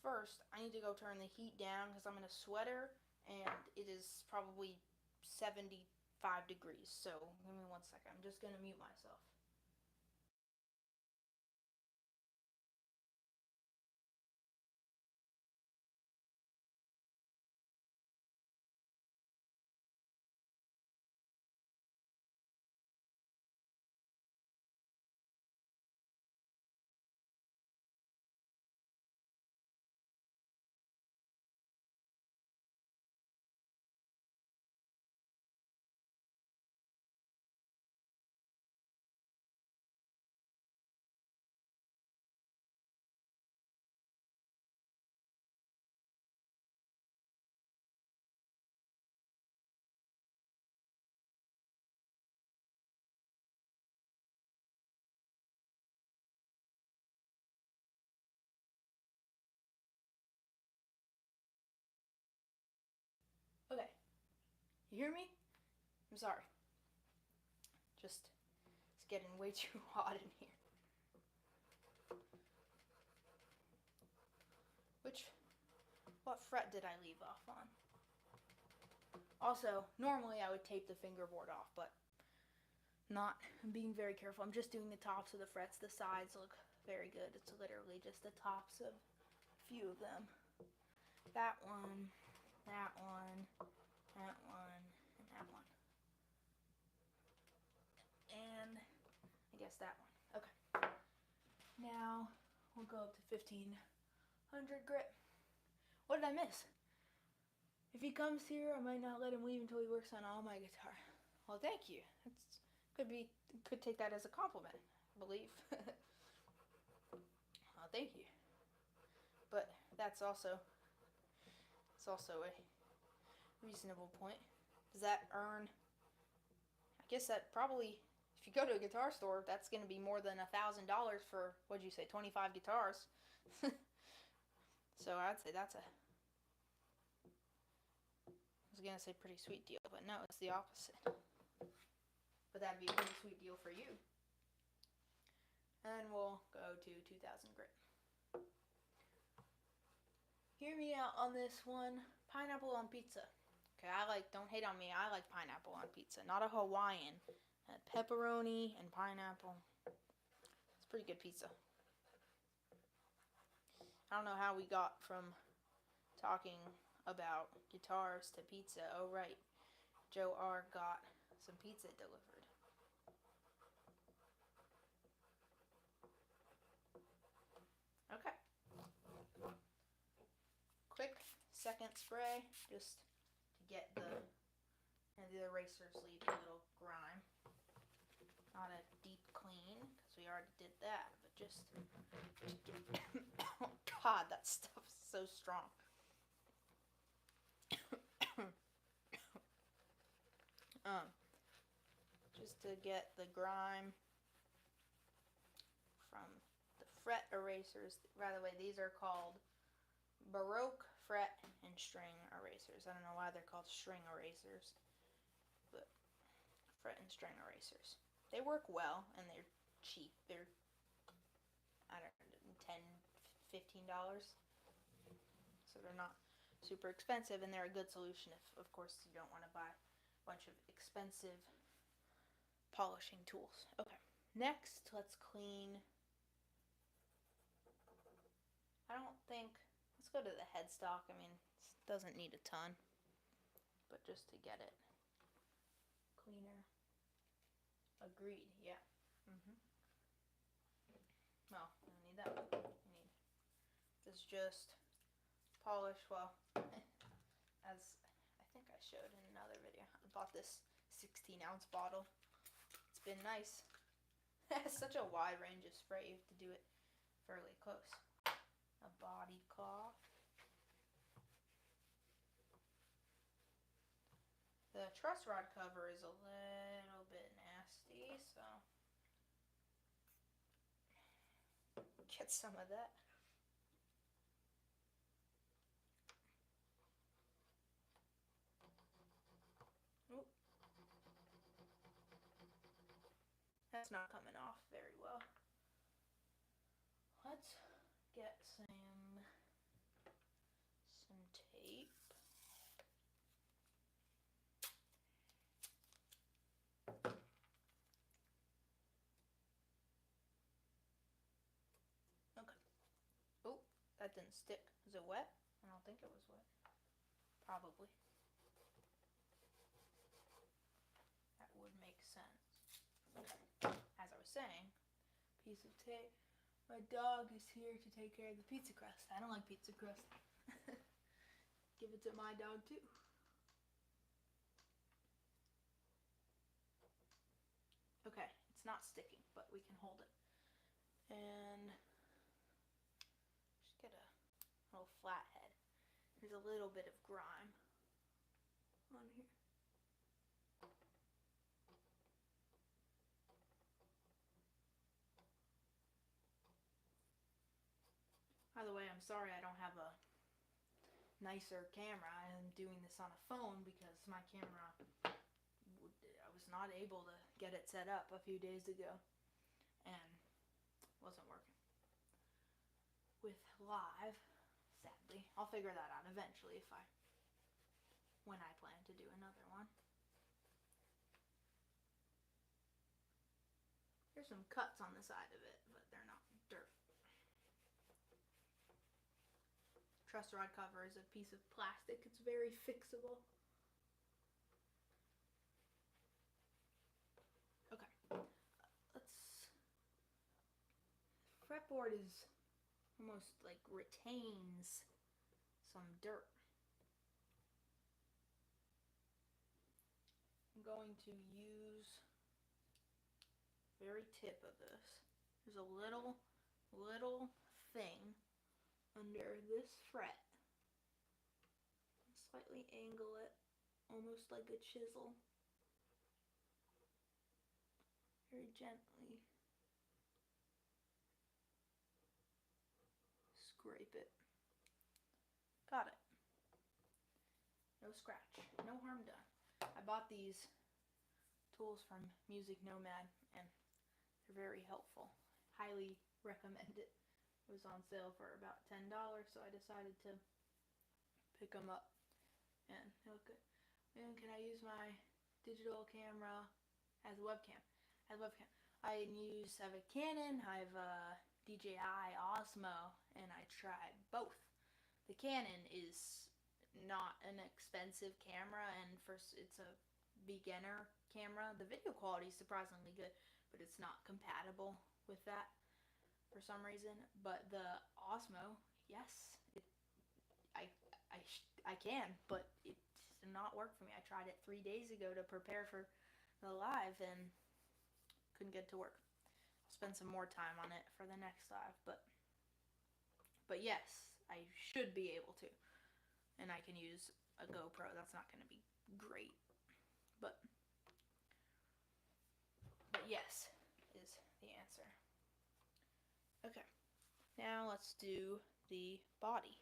First, I need to go turn the heat down because I'm in a sweater and it is probably 75 degrees. So give me 1 second. I'm just gonna mute myself. Okay. You hear me? I'm sorry. Just, it's getting way too hot in here. What fret did I leave off on? Also, normally I would tape the fingerboard off, but I'm being very careful. I'm just doing the tops of the frets. The sides look very good. It's literally just the tops of a few of them. That one, that one, that one, and that one. And I guess that one. Okay. Now we'll go up to 1500 grit. What did I miss? If he comes here, I might not let him leave until he works on all my guitar. Well, thank you. Could take that as a compliment, I believe. Well, thank you. But it's also a reasonable point. Does that earn? I guess that probably, if you go to a guitar store, that's going to be more than $1,000 for, what'd you say, 25 guitars. So I'd say that's I was gonna say pretty sweet deal, but no, it's the opposite. But that'd be a pretty sweet deal for you. And we'll go to 2000 grit. Hear me out on this one. Pineapple on pizza. Okay, don't hate on me, I like pineapple on pizza. Not a Hawaiian. Pepperoni and pineapple. It's pretty good pizza. I don't know how we got from talking about guitars to pizza. Oh, right. Joe R. got some pizza delivered. Okay. Quick second spray just to get the erasers leave a little grime. Not a deep clean because we already did that, but just to get oh god, that stuff is so strong. Just to get the grime from the fret erasers. By the way, these are called Baroque fret and string erasers. I don't know why they're called string erasers, but fret and string erasers. They work well and they're cheap. They're, I don't know, $10, $15. So they're not super expensive and they're a good solution if, of course, you don't want to buy a bunch of expensive polishing tools. Okay. Next, let's clean. Let's go to the headstock. I mean, it doesn't need a ton, but just to get it cleaner. Agreed, yeah. Well, I don't need that one. This just polish. Well, as I think I showed in another video, I bought this 16-ounce bottle. It's been nice. It has such a wide range of spray, you have to do it fairly close. A body cloth. The truss rod cover is a little bit nasty, so get some of that. Oop. That's not coming off very well. Let's get some tape. Okay. Oh, that didn't stick. Is it wet? I don't think it was wet. Probably. That would make sense. Okay. As I was saying, piece of tape. My dog is here to take care of the pizza crust. I don't like pizza crust. Give it to my dog too. Okay, it's not sticking, but we can hold it. And just get a little flathead. There's a little bit of grime on here. By the way, I'm sorry I don't have a nicer camera. I'm doing this on a phone because my camera, I was not able to get it set up a few days ago and wasn't working with live, sadly. I'll figure that out eventually when I plan to do another one. There's some cuts on the side of it, but they're not dirt. Truss rod cover is a piece of plastic. It's very fixable. Okay. Fretboard is almost like retains some dirt. I'm going to use the very tip of this. There's a little thing under this fret. Slightly angle it, almost like a chisel. Very gently scrape it. Got it. No scratch, no harm done. I bought these tools from Music Nomad and they're very helpful. Highly recommend it. It was on sale for about $10, so I decided to pick them up and they look good. And can I use my digital camera as a webcam? I have a Canon, I have a DJI Osmo, and I tried both. The Canon is not an expensive camera, and it's a beginner camera. The video quality is surprisingly good, but it's not compatible with that for some reason. But the Osmo, yes, I can, but it did not work for me. I tried it 3 days ago to prepare for the live and couldn't get it to work. I'll spend some more time on it for the next live, but yes, I should be able to. And I can use a GoPro. That's not going to be great, but yes is the answer. Okay, now let's do the body.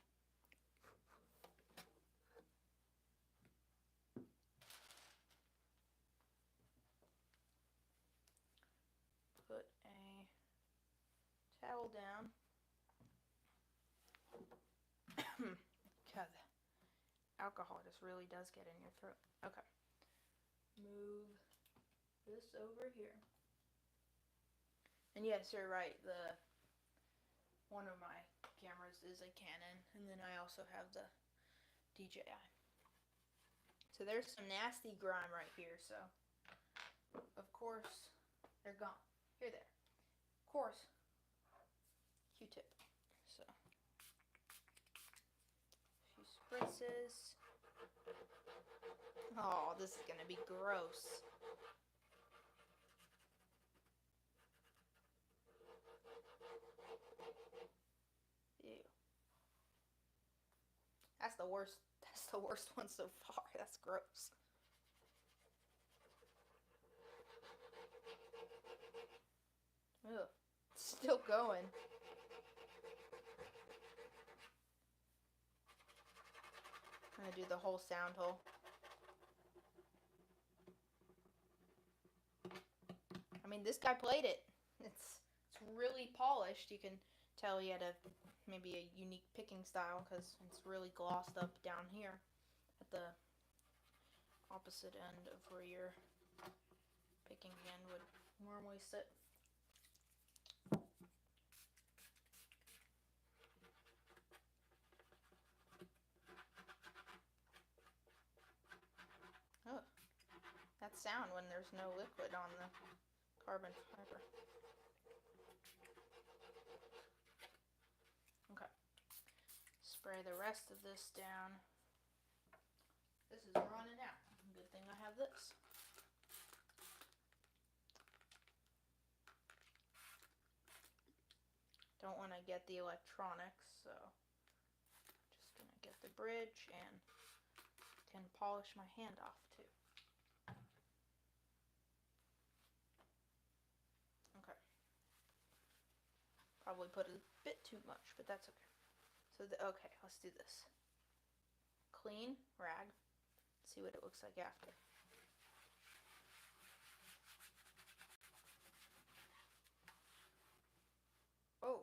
Put a towel down. God, alcohol just really does get in your throat. Okay. Move this over here. And yes, you're right. One of my cameras is a Canon, and then I also have the DJI. So there's some nasty grime right here, so of course they're gone. Here, there. Of course, Q-tip. So a few spritzes. Oh, this is gonna be gross. Ew. That's the worst. That's the worst one so far. That's gross. Ugh. It's still going. I'm gonna do the whole sound hole. I mean, this guy played it. It's really polished. You can tell he had maybe a unique picking style because it's really glossed up down here at the opposite end of where your picking hand would normally sit. Oh, that sound when there's no liquid on the carbon fiber. Okay. Spray the rest of this down. This is running out. Good thing I have this. Don't want to get the electronics, so just gonna get the bridge and can polish my hand off too. Okay. Probably put a bit too much, but that's okay. So okay, let's do this. Clean rag. See what it looks like after. Oh,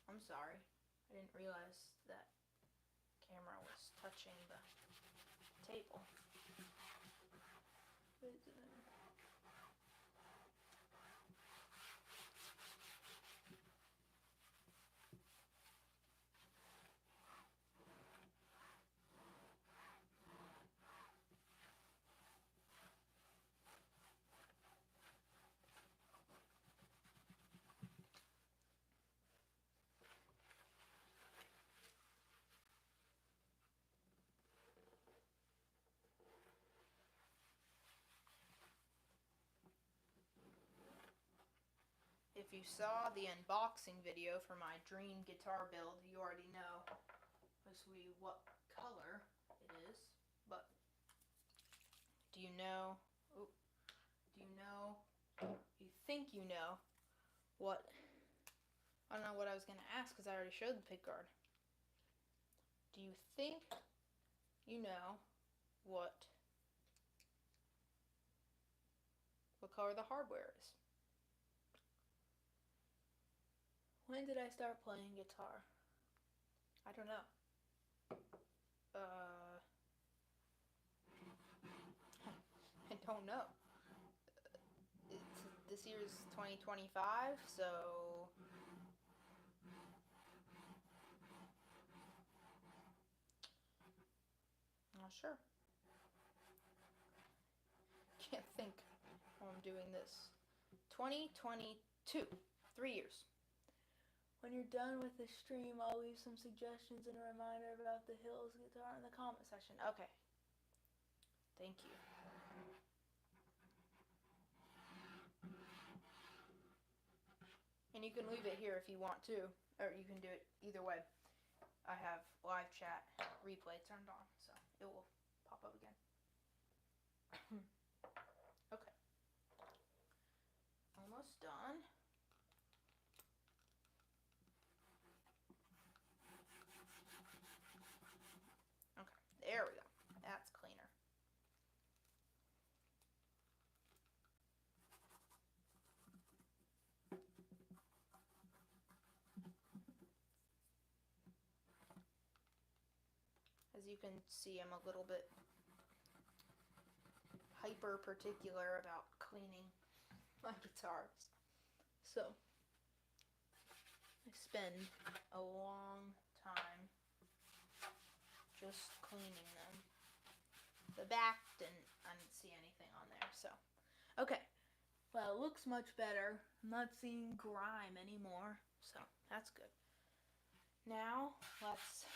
I'm sorry. I didn't realize that camera was touching the table. If you saw the unboxing video for my dream guitar build, you already know what color it is. But do you know? You think you know what? I don't know what I was gonna ask because I already showed the pick guard. Do you think you know what color the hardware is? When did I start playing guitar? I don't know. I don't know. This year's 2025, so I'm not sure. Can't think how I'm doing this. 2022, 3 years. When you're done with the stream, I'll leave some suggestions and a reminder about the Hills guitar in the comment section. Okay. Thank you. And you can leave it here if you want to, or you can do it either way. I have live chat replay turned on, so it will pop up again. Okay. Almost done. Okay, there we go. That's cleaner. As you can see, I'm a little bit hyper particular about cleaning my guitars. So I spend a long time just cleaning them. The back I didn't see anything on there, so. Okay, well, it looks much better. I'm not seeing grime anymore, so that's good. Now, let's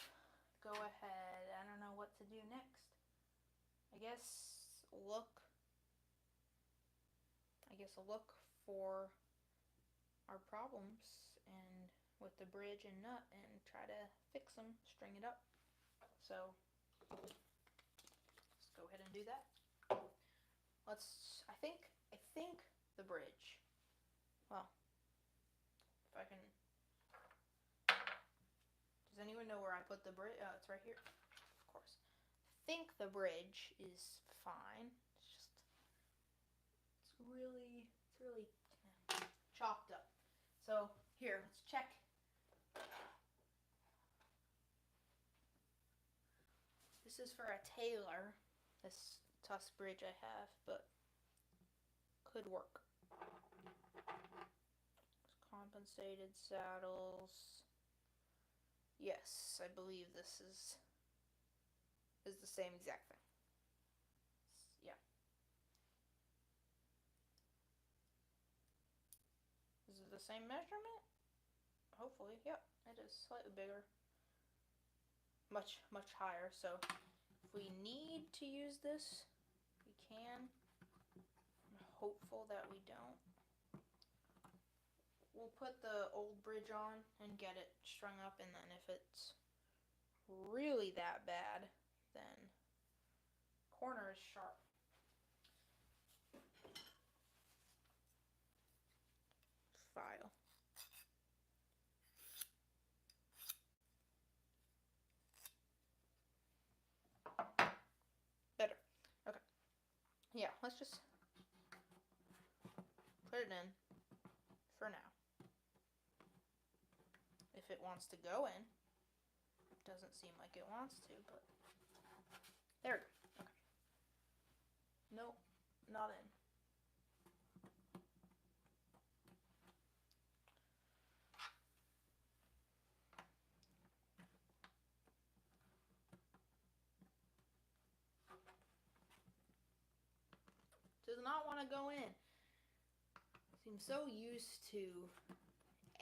go ahead. I don't know what to do next. I guess look for our problems and with the bridge and nut and try to fix them, string it up. So let's go ahead and do that. I think the bridge. Well, if I can. Does anyone know where I put the bridge? Oh, it's right here. Of course. I think the bridge is fine. It's really chopped up. So here, let's check. This is for a Taylor, this Tusk bridge I have, but could work. Compensated saddles. Yes, I believe this is the same exact thing. Yeah. Is it the same measurement? Hopefully, yep, it is slightly bigger. Much higher, so if we need to use this, we can. I'm hopeful that we don't. We'll put the old bridge on and get it strung up, and then if it's really that bad, then corner is sharp. File. Better. Okay. Yeah, let's just put it in for now. If it wants to go in. Doesn't seem like it wants to, but there we go. Okay. Nope, not in. Does not want to go in. I'm so used to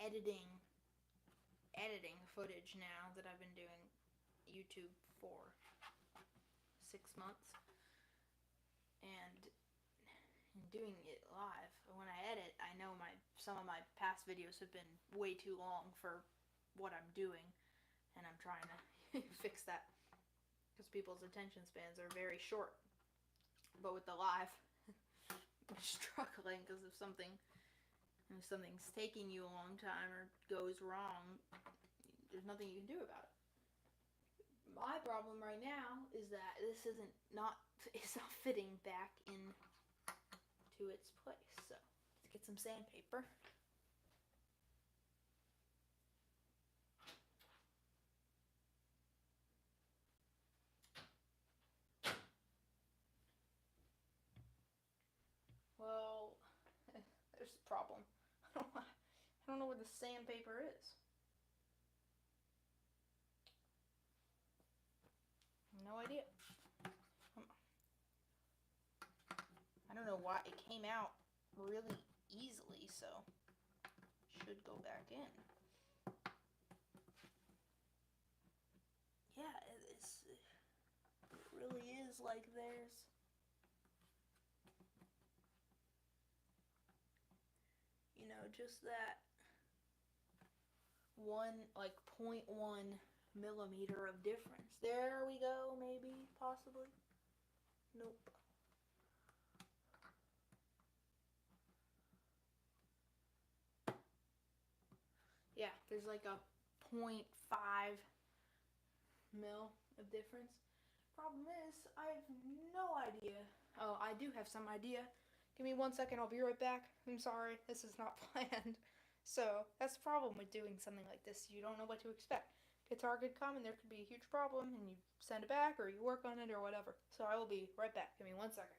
editing footage now that I've been doing YouTube for 6 months and doing it live. When I edit, I know some of my past videos have been way too long for what I'm doing, and I'm trying to fix that because people's attention spans are very short. But with the live, I'm struggling because if something's taking you a long time or goes wrong, there's nothing you can do about it. My problem right now is that this it's not fitting back into its place. So let's get some sandpaper. Well, there's a problem. I don't know where the sandpaper is. No idea. I don't know why it came out really easily, so should go back in. Yeah, it really is like theirs. You know, just that 0.1 millimeter of difference. There we go, maybe, possibly. Nope. Yeah, there's like a 0.5 mil of difference. Problem is, I have no idea. Oh, I do have some idea. Give me 1 second, I'll be right back. I'm sorry, this is not planned. So, that's the problem with doing something like this. You don't know what to expect. Guitar could come and there could be a huge problem and you send it back or you work on it or whatever. So I will be right back. Give me 1 second.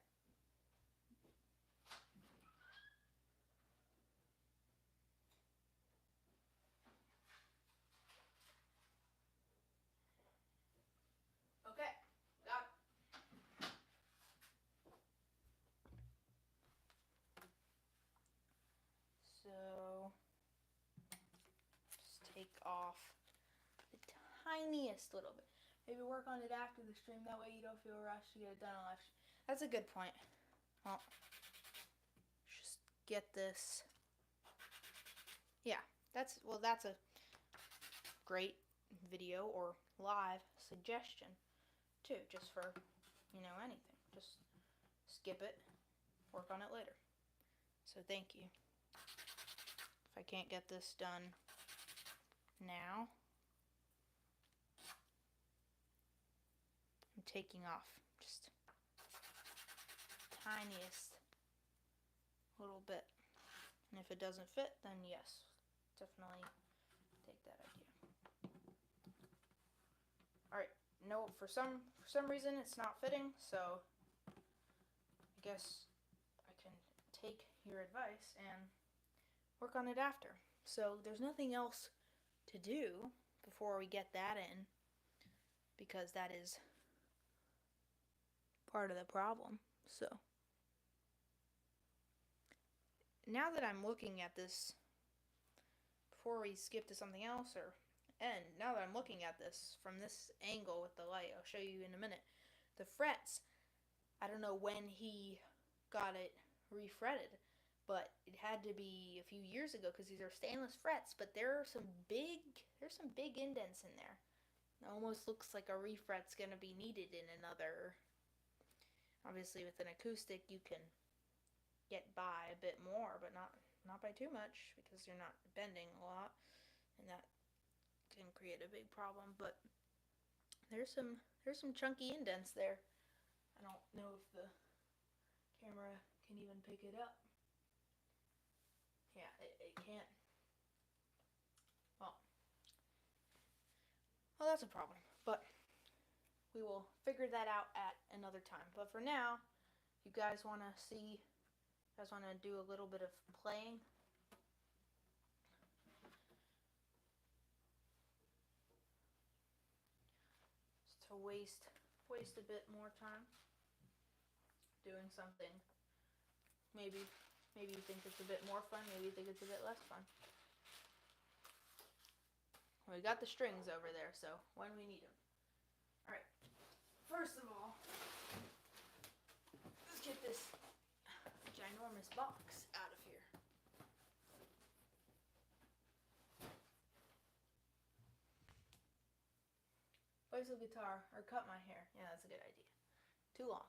off the tiniest little bit. Maybe work on it after the stream. That way you don't feel rushed to get it done on live stream. That's a good point. Well, just get this. Yeah, that's a great video or live suggestion too, just for, anything. Just skip it, work on it later. So thank you. If I can't get this done now, I'm taking off just tiniest little bit. And if it doesn't fit, then yes, definitely take that idea. Alright, no, for some reason it's not fitting, so I guess I can take your advice and work on it after. So there's nothing else to do before we get that in, because that is part of the problem. So now that I'm looking at this, before we skip to something else, now that I'm looking at this from this angle with the light, I'll show you in a minute. The frets, I don't know when he got it refretted, but it had to be a few years ago because these are stainless frets, but there's some big indents in there. It almost looks like a refret's going to be needed in another. Obviously with an acoustic you can get by a bit more, but not by too much, because you're not bending a lot, and that can create a big problem. But there's some chunky indents there. I don't know if the camera can even pick it up. Yeah, it can't. Well, that's a problem, but we will figure that out at another time. But for now, you guys want to do a little bit of playing. Just to waste a bit more time doing something. Maybe you think it's a bit more fun, maybe you think it's a bit less fun. We got the strings over there, so when we need them. Alright, first of all, let's get this ginormous box out of here. Play some guitar, or cut my hair. Yeah, that's a good idea. Too long.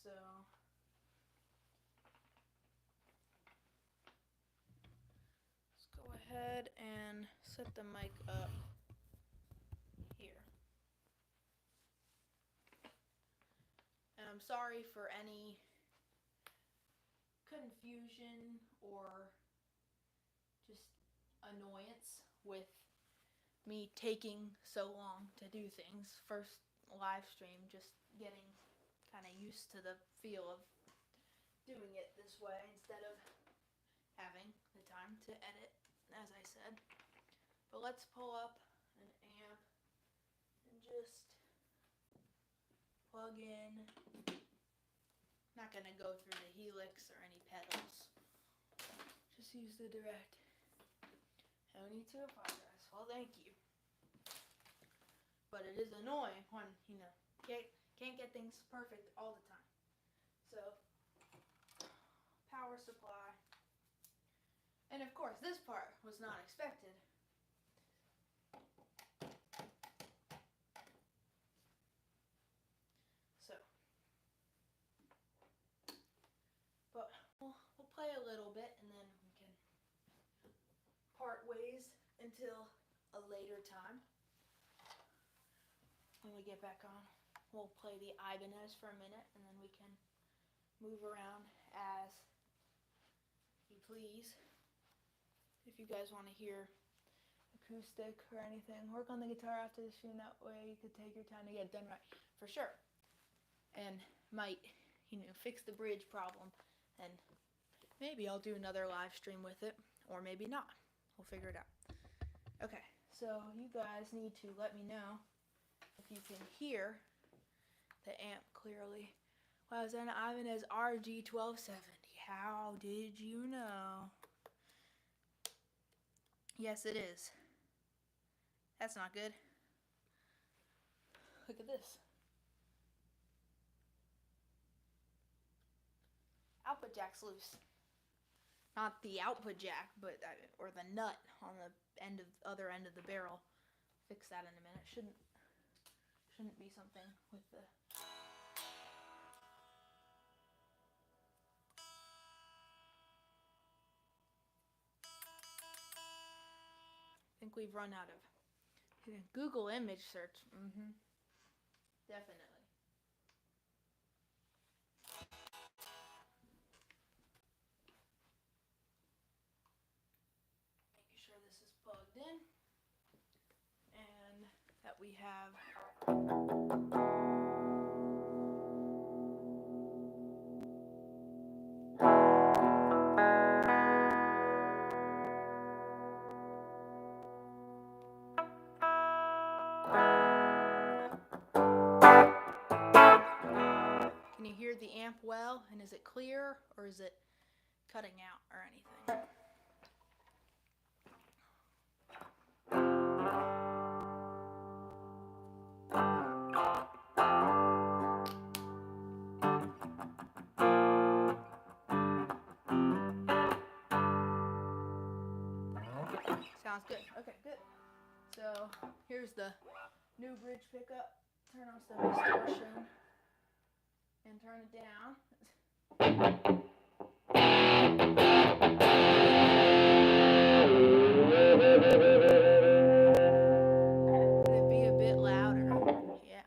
So let's go ahead and set the mic up here. And I'm sorry for any confusion or just annoyance with me taking so long to do things. First live stream, just getting kind of used to the feel of doing it this way instead of having the time to edit, as I said. But let's pull up an amp and just plug in. Not going to go through the helix or any pedals. Just use the direct. No need to apologize. Well, thank you. But it is annoying when, can't get things perfect all the time. So, power supply. And of course, this part was not expected. So, but we'll play a little bit and then we can part ways until a later time. When we get back on, we'll play the Ibanez for a minute and then we can move around as you please. If you guys want to hear acoustic or anything, work on the guitar after the stream, that way you could take your time to get it done right, for sure. And might, fix the bridge problem, and maybe I'll do another live stream with it, or maybe not. We'll figure it out. Okay, so you guys need to let me know if you can hear the amp clearly. Wow, is that an Ibanez RG1270? Yeah. How did you know? Yes, it is. That's not good. Look at this. Output jack's loose. Not the output jack, but or the nut on the other end of the barrel. Fix that in a minute. Shouldn't be something with the. I think we've run out of Google image search. Definitely. Making sure this is plugged in and that we have Can you hear the amp well? And is it clear or is it cutting out or anything? Sounds good. Okay, good. So here's the new bridge pickup. Turn on some distortion and turn it down. Could it be a bit louder? Yeah.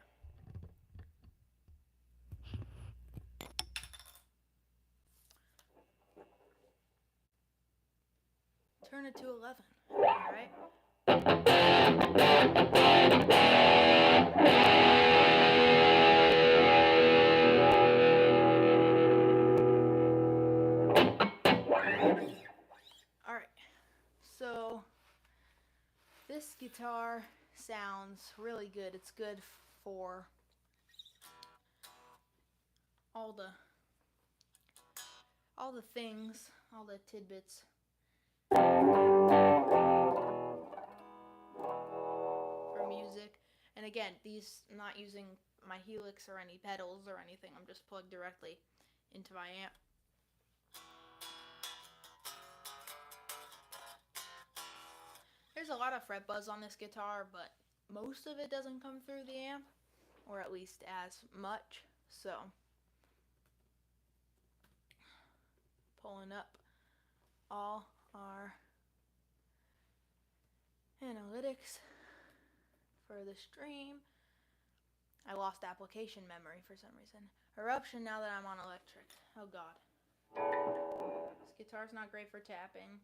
Turn it to 11. All right. All right. So this guitar sounds really good. It's good for all the things, all the tidbits. For music. And again, these, I'm not using my Helix or any pedals or anything. I'm just plugged directly into my amp. There's a lot of fret buzz on this guitar, but most of it doesn't come through the amp, or at least as much. So, pulling up all our analytics for the stream. I lost application memory for some reason. Eruption now that I'm on electric. Oh god. This guitar's not great for tapping.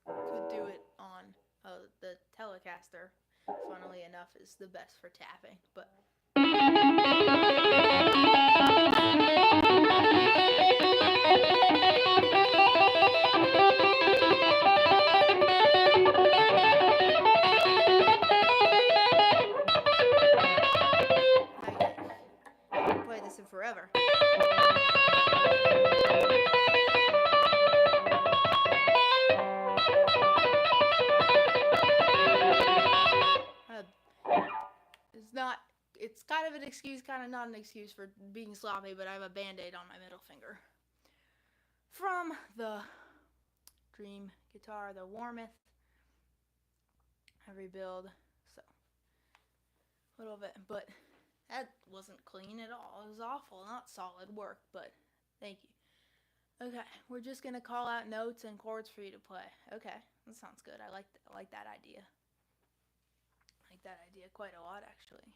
I could do it on the Telecaster. Funnily enough, is the best for tapping, but I can play this in forever. It's kind of an excuse, kind of not an excuse for being sloppy, but I have a band-aid on my middle finger. From the Dream guitar, the Warmth. I rebuild, so a little bit, but that wasn't clean at all. It was awful, not solid work, but thank you. Okay, we're just gonna call out notes and chords for you to play. Okay, that sounds good. I like that idea. I like that idea quite a lot, actually.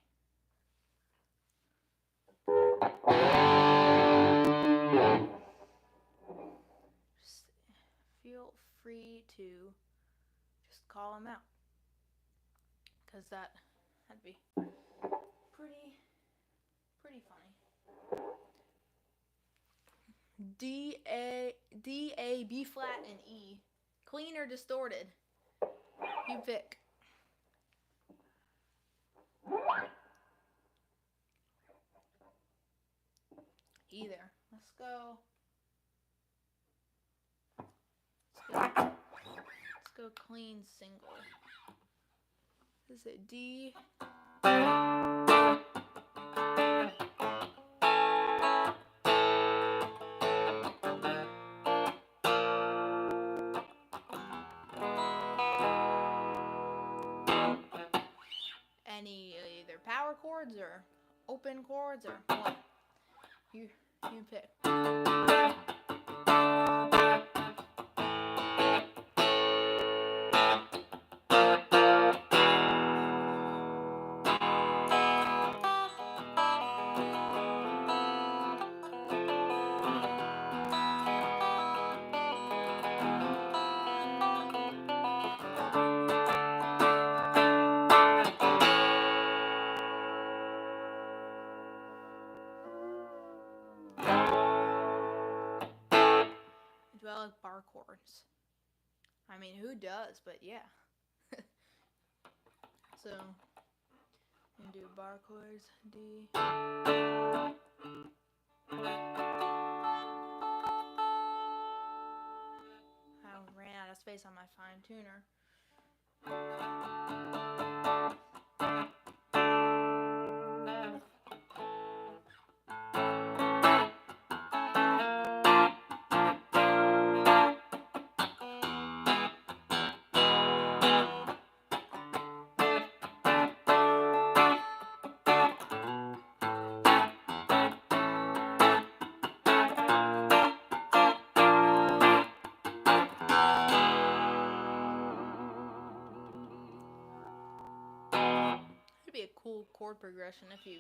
Just feel free to just call them out, because that'd be pretty funny. D, A, B flat, and E. Clean or distorted? You pick. Either. Let's go Let's go clean single. Is it D? Any either power chords or open chords or what? You pick. Do I like bar chords? I mean, who does? But yeah. So, I'm gonna do bar chords, D. I ran out of space on my fine tuner. It'd be a cool chord progression if you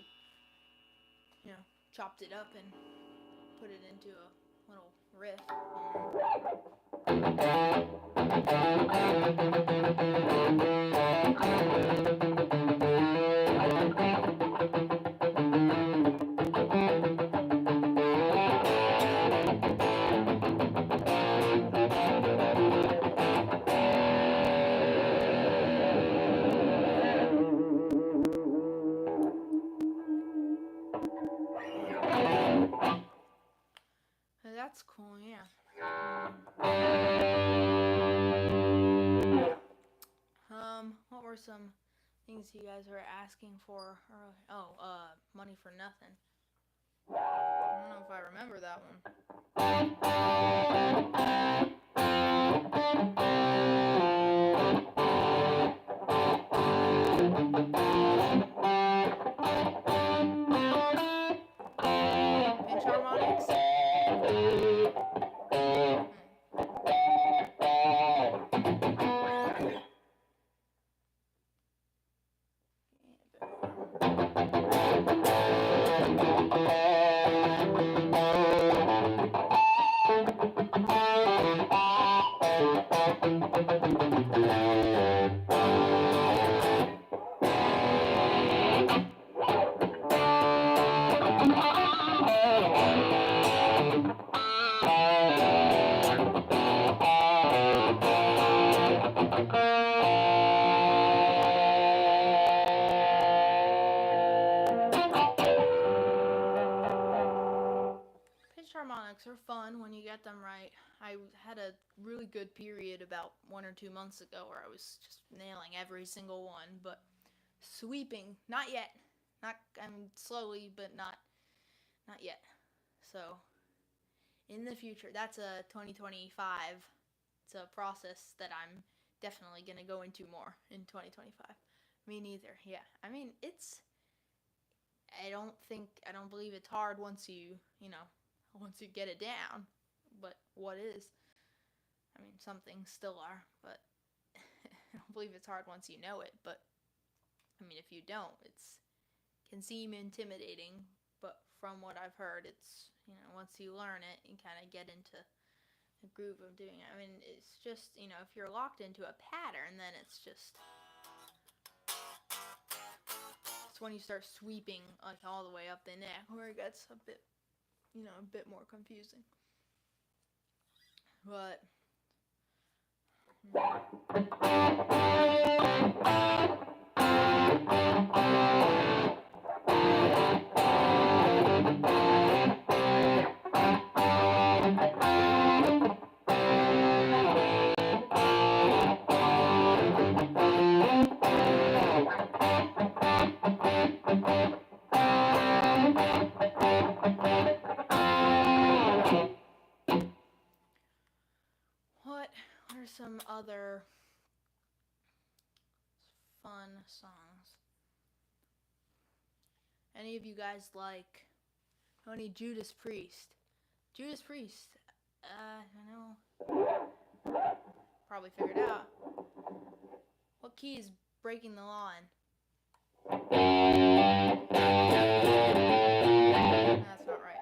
chopped it up and put it into a little riff. That's cool, yeah. What were some things you guys were asking for earlier? Oh, money for nothing. I don't know if I remember that one. Pinch harmonics? Harmonics are fun when you get them right. I had a really good period about 1 or 2 months ago where I was just nailing every single one, but sweeping, not yet. I'm slowly, but not yet. So, in the future, that's a 2025. It's a process that I'm definitely going to go into more in 2025. Me neither. Yeah. I mean, I don't believe it's hard once you get it down, but what is? I mean, some things still are, but I don't believe it's hard once you know it, but I mean, if you don't, it can seem intimidating, but from what I've heard, it's, once you learn it, you kind of get into the groove of doing it. I mean, it's just, if you're locked into a pattern, then it's when you start sweeping like all the way up the neck where it gets a bit more confusing. But fun songs. Any of you guys like any Judas Priest? Judas Priest. I know. Probably figured out. What key is breaking the law in? That's not right.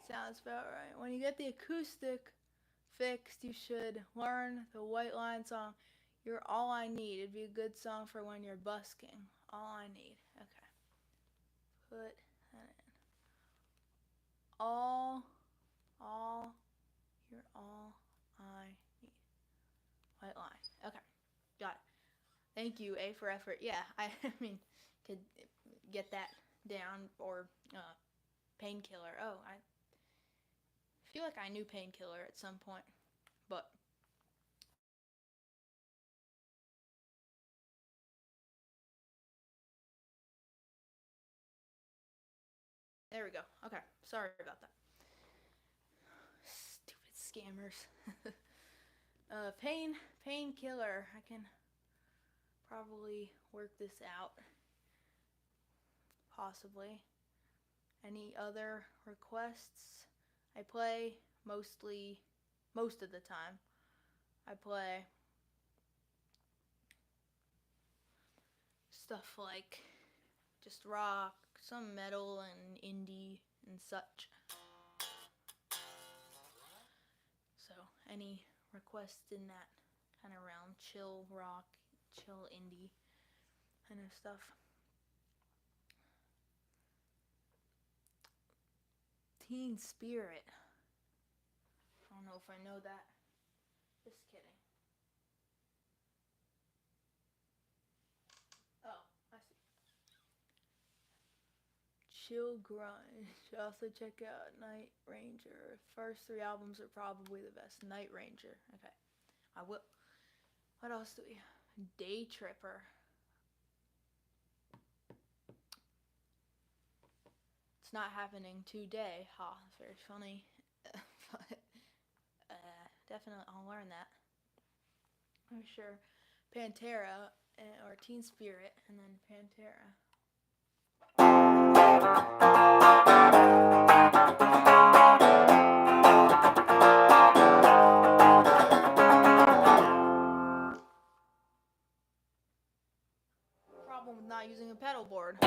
Sounds about right. When you get the acoustic fixed, you should learn the White Line song, You're All I Need. It'd be a good song for when you're busking. All I need. Okay. Put that in. You're all I need. White Line. Okay. Got it. Thank you, A for effort. Yeah, I mean, could get that down, or Painkiller. Oh, I feel like I knew Painkiller at some point, but there we go. Okay, sorry about that. Stupid scammers. Painkiller. I can probably work this out. Possibly. Any other requests? I play most of the time. I play stuff like just rock, some metal and indie and such. So any requests in that kind of realm, chill rock, chill indie kind of stuff. Teen Spirit. I don't know if I know that. Just kidding. Oh, I see. Chill grunge. Also check out Night Ranger. First 3 albums are probably the best. Night Ranger. Okay. I will. What else do we have? Day Tripper. It's not happening today. Ha, it's very funny. But definitely I'll learn that. I'm sure. Pantera or Teen Spirit, and then Pantera. Problem with not using a pedal board.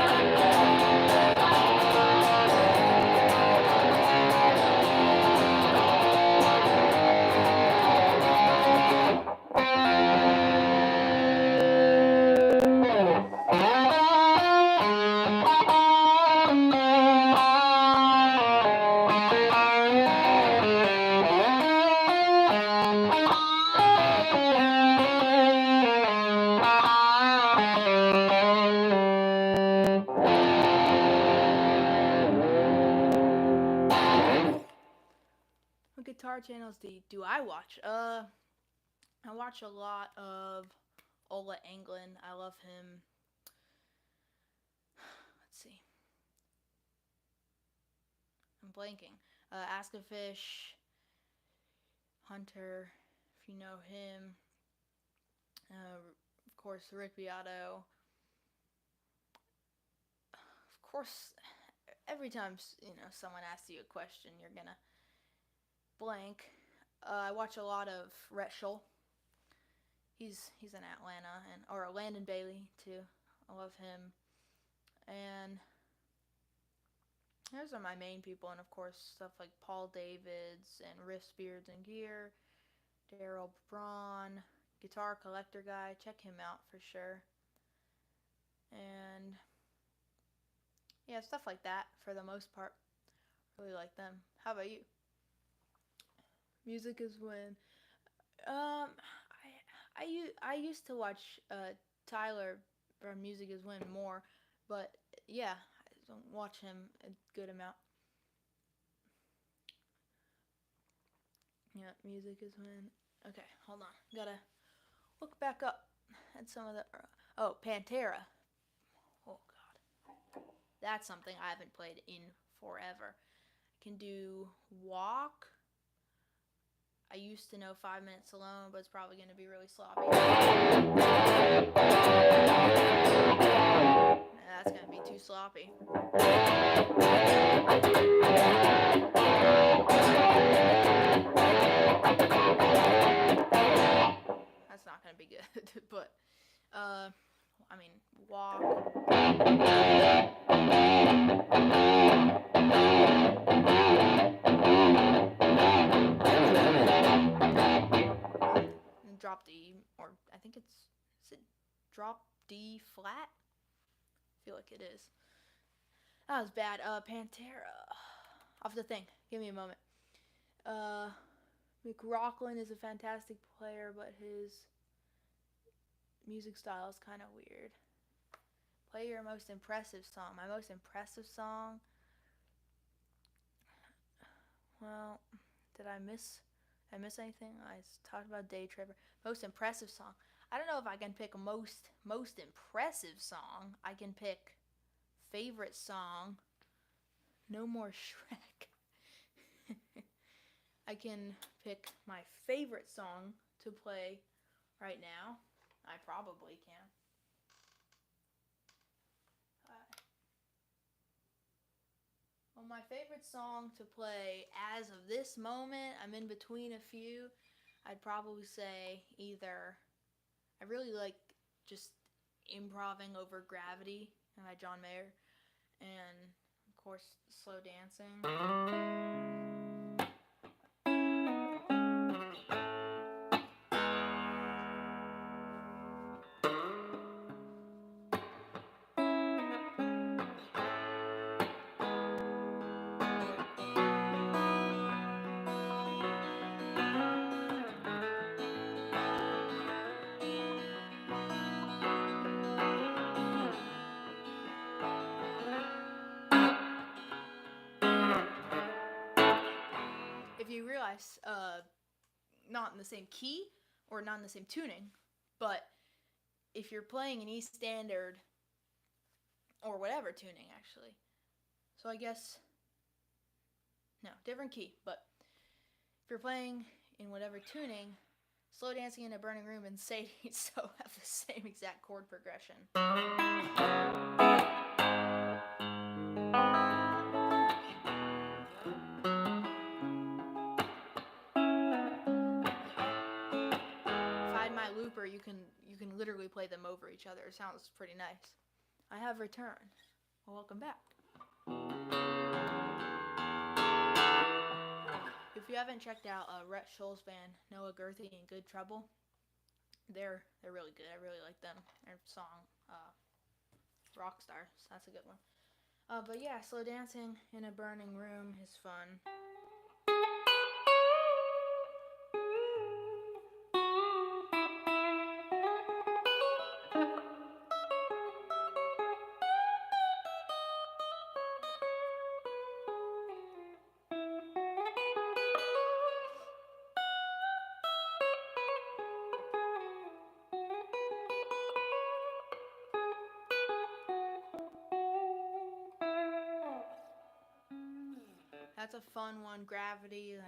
What guitar channels do I watch? I watch a lot of Ola Englund. I love him. Let's see. I'm blanking. Ask a Fish, Hunter, if you know him. Of course, Rick Beato. Of course, every time someone asks you a question, you're gonna blank. I watch a lot of Rhett Shull. He's in Atlanta, or Landon Bailey too. I love him. And those are my main people, and of course stuff like Paul Davids and Riffs, Beards and Gear, Daryl Braun, Guitar Collector Guy. Check him out for sure. And yeah, stuff like that for the most part. Really like them. How about you? Music is when I used to watch Tyler from Music is When more, but yeah, don't watch him a good amount. Yeah, music is when. Okay, hold on. Gotta look back up at some of the. Oh, Pantera. Oh God, that's something I haven't played in forever. I can do Walk. I used to know 5 Minutes Alone, but it's probably going to be really sloppy. That's going to be too sloppy. That's not going to be good, but, I mean, Walk. Drop D, or I think is it drop D flat? I feel like it is. That was bad. Pantera. Off the thing. Give me a moment. McLaughlin is a fantastic player, but his music style is kind of weird. Play your most impressive song. My most impressive song. Well, did I miss anything? I talked about Day Tripper. Most impressive song. I don't know if I can pick a most impressive song. I can pick favorite song. No More Shrek. I can pick my favorite song to play right now. I probably can. Well, my favorite song to play as of this moment, I'm in between a few. I'd probably say either, I really like just Improving Over Gravity by John Mayer, and of course Slow Dancing. If you realize, not in the same key or not in the same tuning, but if you're playing an E standard or whatever tuning actually, so I guess no, different key, but if you're playing in whatever tuning, Slow Dancing in a Burning Room and Sadie So have the same exact chord progression. Find My Looper, you can literally play them over each other. It sounds pretty nice. I have returned. Well, welcome back. If you haven't checked out Rhett Shull's band, Noah Gerthy and Good Trouble, they're really good. I really like them. Their song, Rockstar, so that's a good one. But yeah, Slow Dancing in a Burning Room is fun. That's a fun one. Gravity. If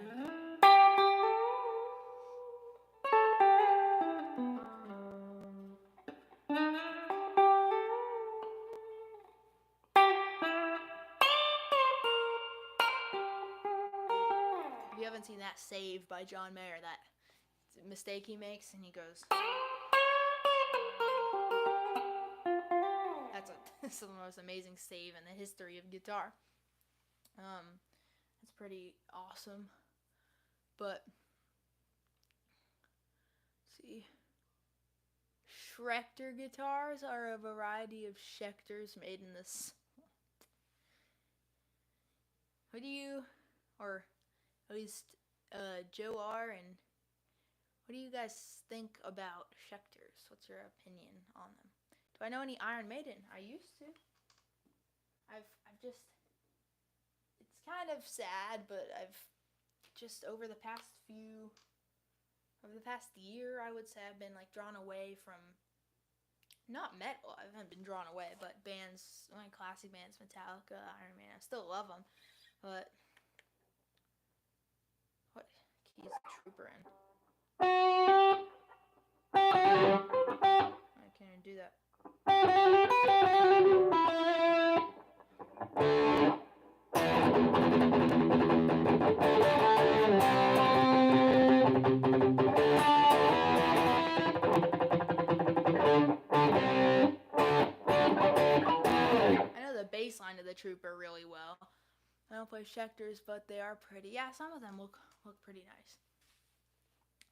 you haven't seen that Save by John Mayer, that mistake he makes and he goes. That's the most amazing save in the history of guitar. It's pretty awesome. But let's see. Schecter guitars are a variety of Schecters made in this. What do you, or at least Joe R. and what do you guys think about Schecters? What's your opinion on them? Do I know any Iron Maiden? I used to. I I've just, it's kind of sad, but I've just over the past year, I would say I've been like drawn away from, not metal, I haven't been drawn away, but bands, like classic bands, Metallica, Iron Man, I still love them, but, what key is the Trooper in? I can't even do that. I know the bass line of the Trooper really well. I don't play Schecters, but they are pretty. Yeah, some of them look pretty nice.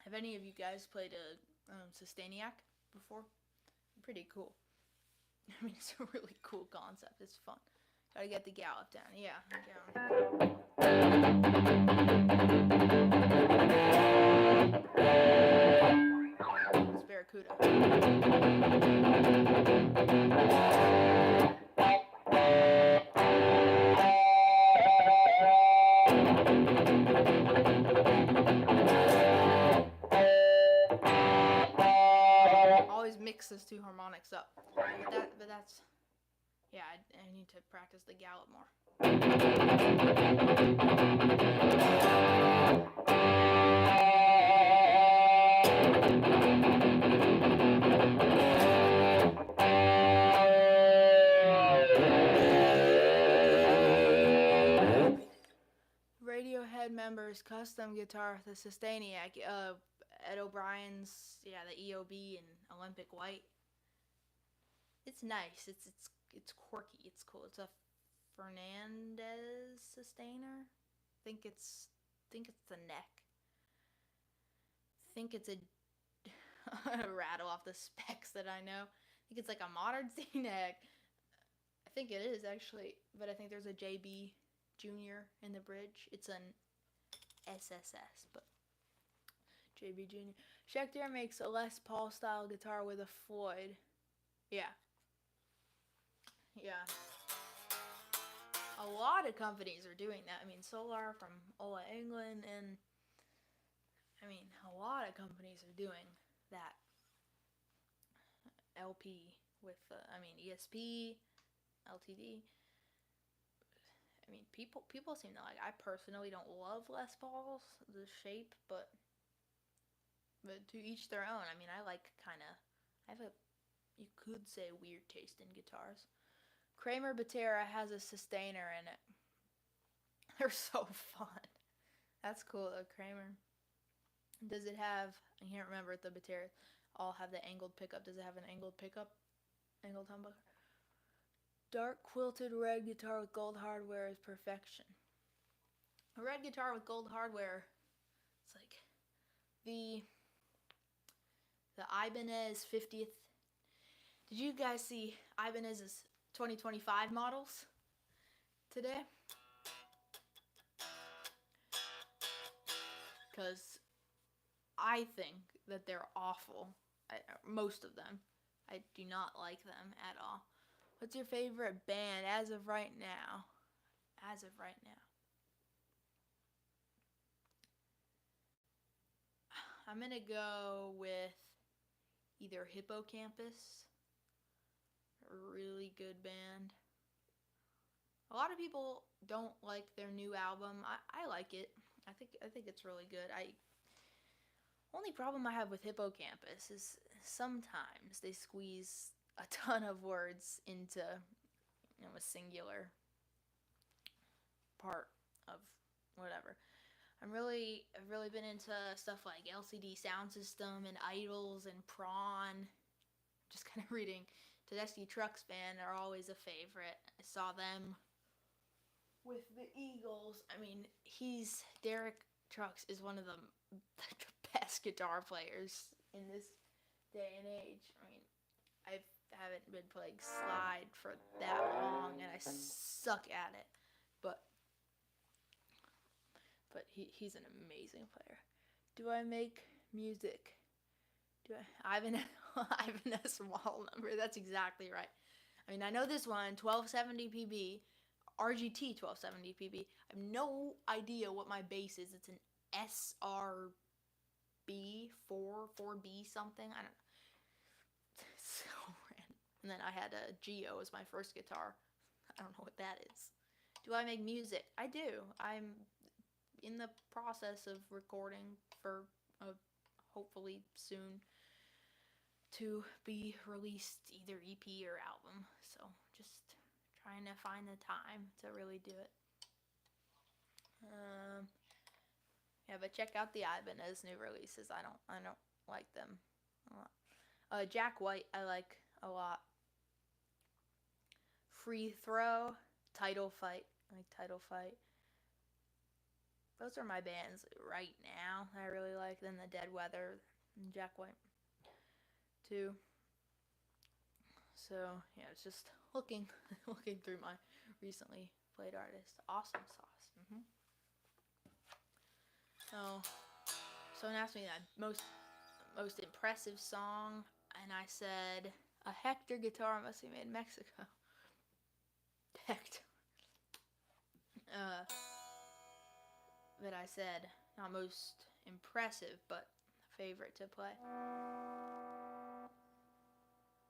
Have any of you guys played a Sustainiac before? Pretty cool. I mean, it's a really cool concept. It's fun. Gotta get the gallop down. Yeah, it's Barracuda. Always mix those two harmonics up. But that's, yeah, I need to practice the gallop more. Radiohead members custom guitar, the Sustainiac, Ed O'Brien's, yeah, the EOB and Olympic White. It's nice. It's quirky. It's cool. It's a Fernandez Sustainer. I think it's the neck. I think it's a rattle off the specs that I know. I think it's like a modern C-neck. I think it is actually, but I think there's a JB Junior in the bridge. It's an SSS, but JB Junior. Schecter makes a Les Paul style guitar with a Floyd. Yeah. Yeah. A lot of companies are doing that. I mean, Solar from Ola England, and I mean, a lot of companies are doing that. LP with, ESP, LTD. I mean, people seem to like. I personally don't love Les Pauls, the shape, but to each their own. I mean, I have a, you could say, weird taste in guitars. Kramer Batera has a Sustainer in it. They're so fun. That's cool though, Kramer. Does it have, I can't remember if the Batera all have the angled pickup. Does it have an angled pickup? Angled humbucker? Dark quilted red guitar with gold hardware is perfection. A red guitar with gold hardware, it's like the Ibanez 50th. Did you guys see Ibanez's 2025 models today? Because I think that they're awful. Most of them. I do not like them at all. What's your favorite band as of right now? As of right now. I'm going to go with either Hippocampus, a really good band. A lot of people don't like their new album. I like it. I think it's really good. Only problem I have with Hippocampus is sometimes they squeeze a ton of words into, a singular part of whatever. I've really been into stuff like LCD Sound System and Idols and Prawn. Just kind of reading. Tedeschi Trucks band are always a favorite. I saw them with the Eagles. I mean, Derek Trucks is one of the best guitar players in this day and age. I mean, I haven't been playing slide for that long, and I suck at it. But he's an amazing player. Do I make music? Ivan S. model number. That's exactly right. I mean, I know this one, 1270 PB. RGT 1270 PB. I have no idea what my bass is. It's an SRB 4B something. I don't know. It's so random. And then I had a Geo as my first guitar. I don't know what that is. Do I make music? I do. I'm in the process of recording for hopefully soon to be released, either EP or album. So just trying to find the time to really do it. Yeah, but check out the Ibanez new releases. I don't like them a lot. Jack White I like a lot. Free Throw, Title Fight. I like Title Fight. Those are my bands right now I really like. Then the Dead Weather and Jack White too. So yeah, it's just looking through my recently played artists. Awesome Sauce. So someone asked me that most impressive song, and I said a Hector guitar must be made in Mexico. Hector. But I said not most impressive, but favorite to play.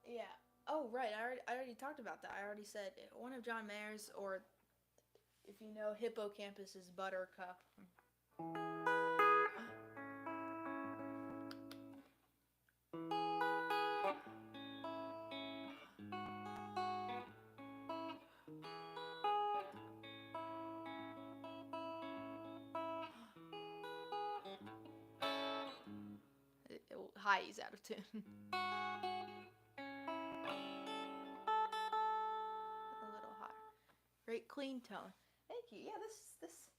Yeah. Oh, right. I already talked about that. I already said one of John Mayer's, or if you know Hippocampus's Buttercup. Hi, he's out of tune. A little higher. Great clean tone. Thank you. Yeah, this is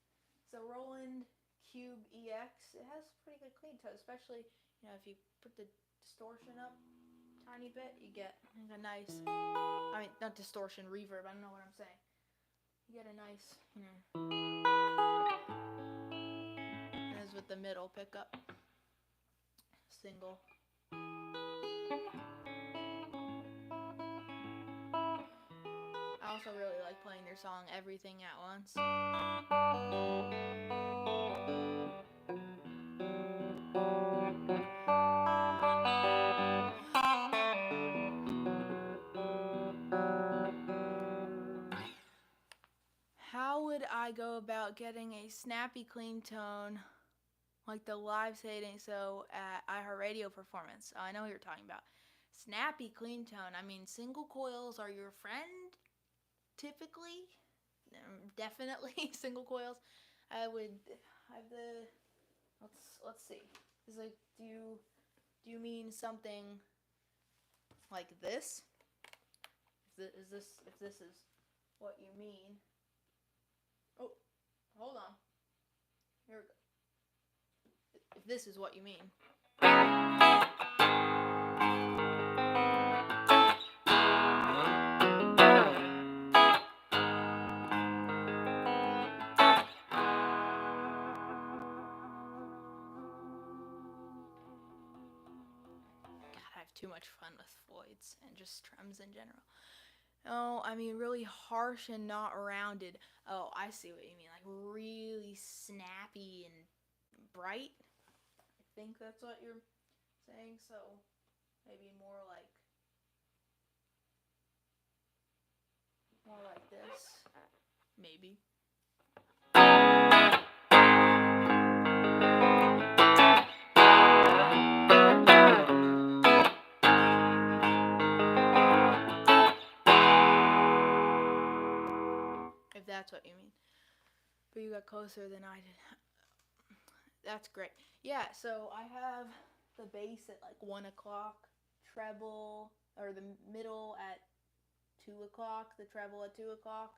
a Roland Cube EX. It has pretty good clean tone, especially if you put the distortion up a tiny bit, you get a nice. I mean, not distortion, reverb. I don't know what I'm saying. You get a nice, as with the middle pickup. Single. I also really like playing their song Everything at Once. How would I go about getting a snappy clean tone like the live setting at iHeartRadio performance? I know what you're talking about. Snappy clean tone. I mean, single coils are your friend, typically. Definitely single coils. I would have let's see. Is like, do you mean something like this? If this is what you mean. Oh, hold on. Here we go. If this is what you mean. Too much fun with Floyd's and just drums in general. Oh, I mean really harsh and not rounded. Oh, I see what you mean. Like really snappy and bright. I think that's what you're saying. So maybe more like this. Maybe. If that's what you mean. But you got closer than I did. That's great. Yeah, so I have the bass at like 1 o'clock, treble, or the middle at 2 o'clock, the treble at 2 o'clock.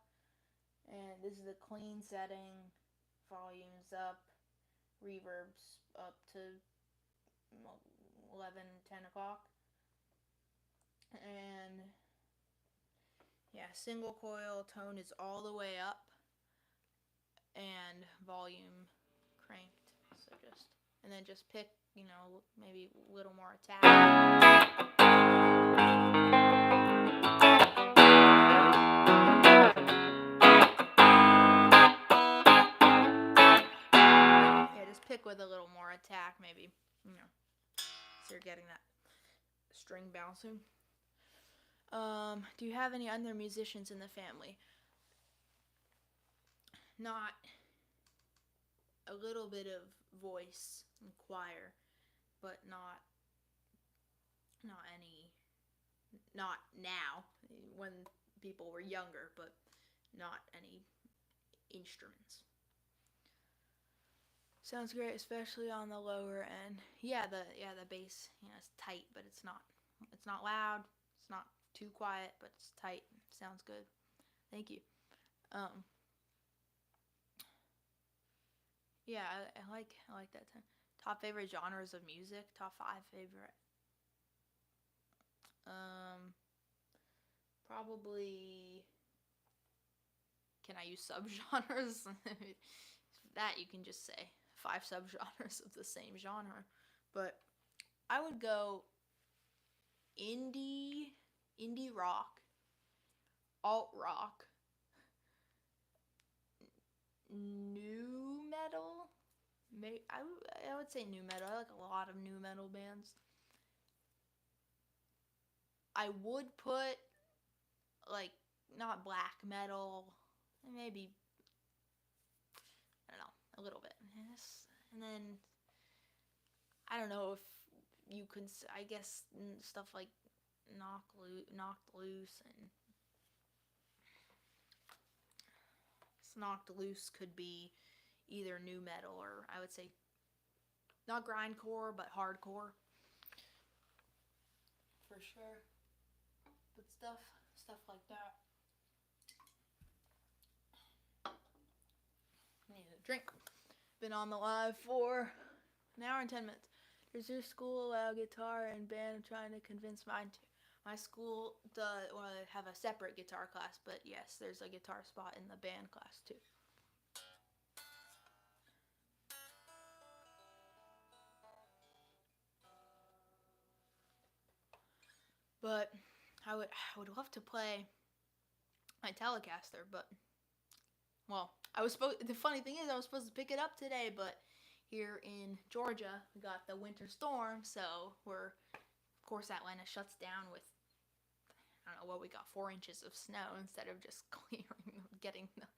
And this is a clean setting, volumes up, reverbs up to 11, 10 o'clock. And yeah, single coil tone is all the way up and volume cranked. So and then just pick, maybe a little more attack. with a little more attack, maybe, you know, so you're getting that string bouncing. Do you have any other musicians in the family? Not a little bit of voice and choir, but not any, not now, when people were younger, but not any instruments. Sounds great, especially on the lower end. Yeah, the bass, it's tight, but it's not loud. It's not too quiet, but it's tight. Sounds good. Thank you. Yeah, I like that. Top favorite genres of music. Top 5 favorite. Probably. Can I use subgenres? That you can just say 5 subgenres of the same genre. But I would go indie rock, alt rock, new metal. I would say new metal. I like a lot of new metal bands. I would put, like, not black metal, maybe, I don't know, a little bit. Yes. And then, I don't know if you could, I guess, stuff like Knocked Loose and Knocked Loose could be either new metal or, I would say, not grindcore, but hardcore. For sure. But stuff like that. Need a drink. Been on the live for an hour and 10 minutes. Does your school allow guitar and band? I'm trying to convince mine to. My school does have a separate guitar class, but yes, there's a guitar spot in the band class too. But I would love to play my Telecaster, but well, the funny thing is I was supposed to pick it up today, but here in Georgia we got the winter storm, so of course Atlanta shuts down with, I don't know what we got, 4 inches of snow instead of just getting the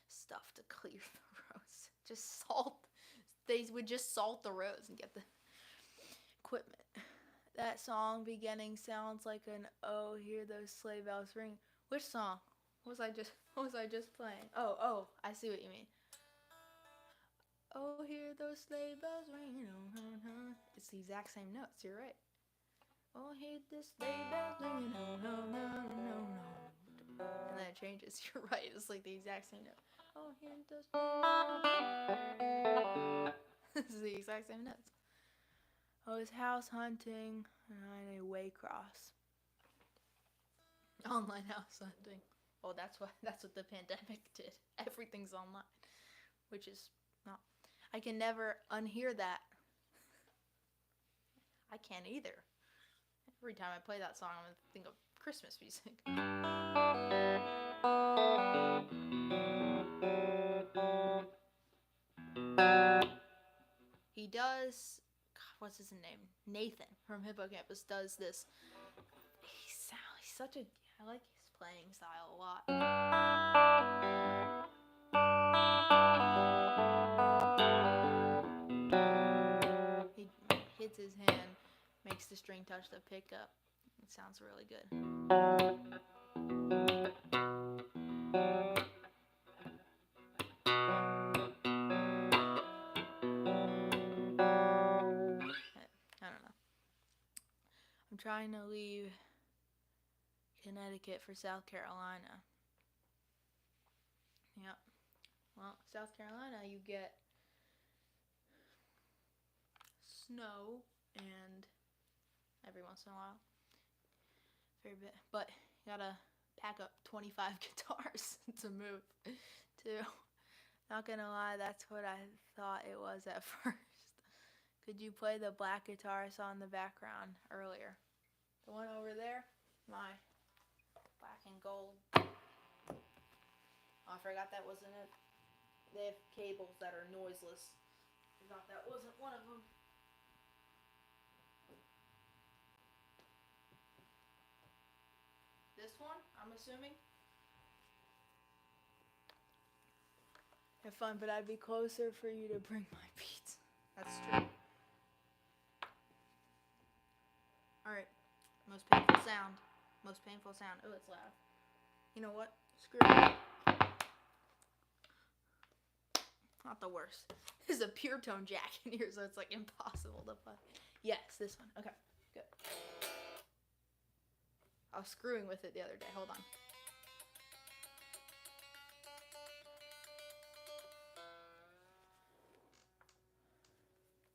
stuff to clear the roads. Just salt. They would just salt the roads and get the equipment. That song beginning sounds like an "Oh, hear those sleigh bells ring." Which song? What was I just playing? Oh, I see what you mean. Oh, hear those sleigh bells ring. It's the exact same notes. You're right. Oh, hear the sleigh bells ring. And then it changes. You're right. It's like the exact same note. Oh, hear those. This is the exact same notes. Oh, it's house hunting on a Waycross. Online house hunting. Oh, that's what the pandemic did. Everything's online, which is not. I can never unhear that. I can't either. Every time I play that song, I'm gonna think of Christmas music. He does. What's his name? Nathan from Hippocampus does this. He's such a. I like his playing style a lot. He hits his hand, makes the string touch the pickup. It sounds really good. I don't know. I'm trying to leave Connecticut for South Carolina. Yep. Well, South Carolina, you get snow and every once in a while, fair bit, but you gotta pack up 25 guitars to move too. Not gonna lie, that's what I thought it was at first. Could you play the black guitarist on the background earlier? The one over there? My black and gold. Oh, I forgot that wasn't it. They have cables that are noiseless. Forgot that wasn't one of them. This one, I'm assuming. Have fun, but I'd be closer for you to bring my pizza. That's true. Alright. Most painful sound. Most painful sound. Oh, it's loud. You know what? Screw it. Not the worst. There's a pure tone jack in here, so it's like impossible to play. Yes, this one. Okay, good. I was screwing with it the other day. Hold on.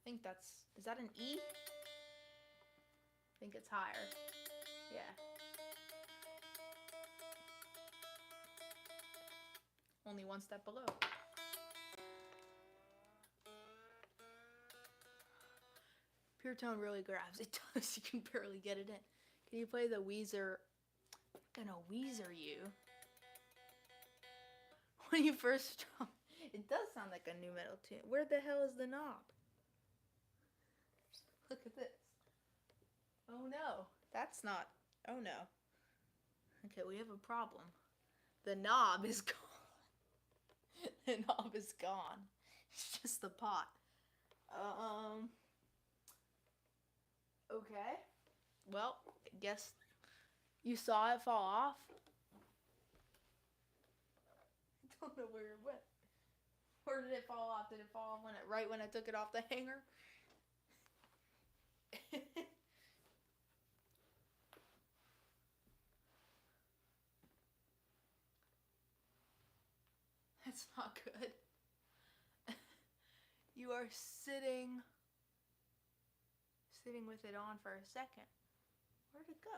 I think that's... Is that an E? I think it's higher. Yeah. Only one step below. Pure tone really grabs. It does. You can barely get it in. Can you play the Weezer? I'm gonna Weezer you. When you first drum, it does sound like a new metal tune. Where the hell is the knob? Look at this. Oh no, that's not. Oh no. Okay, we have a problem. The knob is gone. The knob is gone. It's just the pot. Okay. Well, I guess you saw it fall off. I don't know where it went. Where did it fall off? Did it fall off right when I took it off the hanger? That's not good. You are sitting with it on for a second. Where'd it go?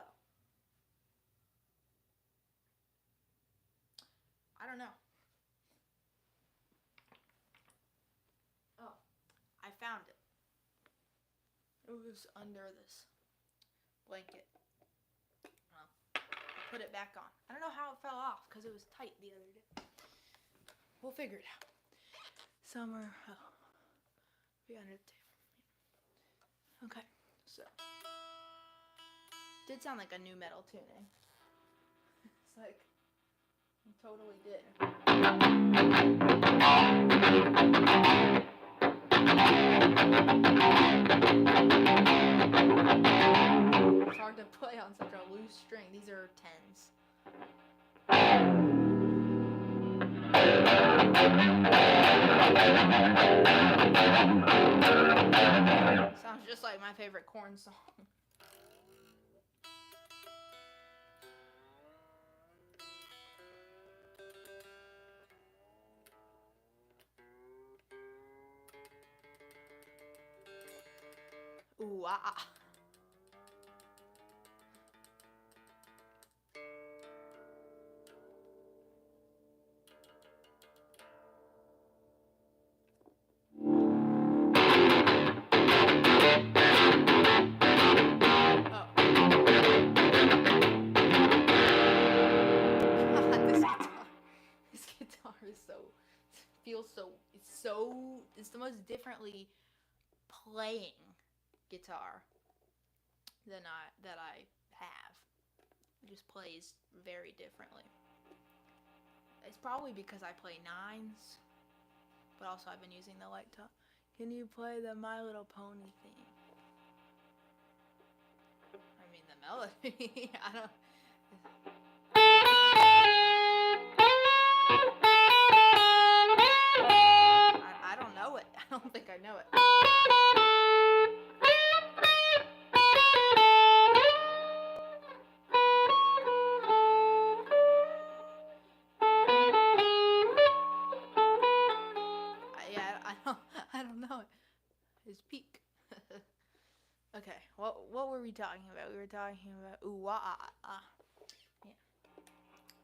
I don't know. Oh, I found it. It was under this blanket. Well, I put it back on. I don't know how it fell off because it was tight the other day. We'll figure it out. Summer. Oh, be under the table. Okay, so did sound like a new metal tuning. It's like it totally did. It's hard to play on such a loose string. These are 10s. Sounds just like my favorite Korn song. Ooh, ah. It's the most differently playing guitar that I have. It just plays very differently. It's probably because I play 9s, but also I've been using the light top. Can you play the My Little Pony theme? I mean the melody. I don't. I don't know it. I don't think I know it. I don't know it. His peak. Okay, what were we talking about? We were talking about ooh ah ah. Yeah.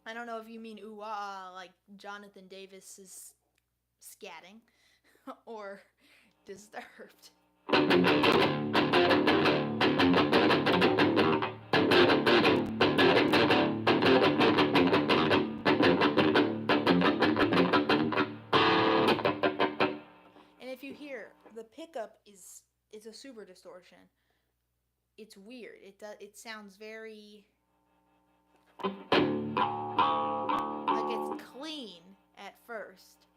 I don't know if you mean ooh ah like Jonathan Davis is scatting or Disturbed. And if you hear the the pickup is a super distortion. It's weird. It sounds very like it's clean at first.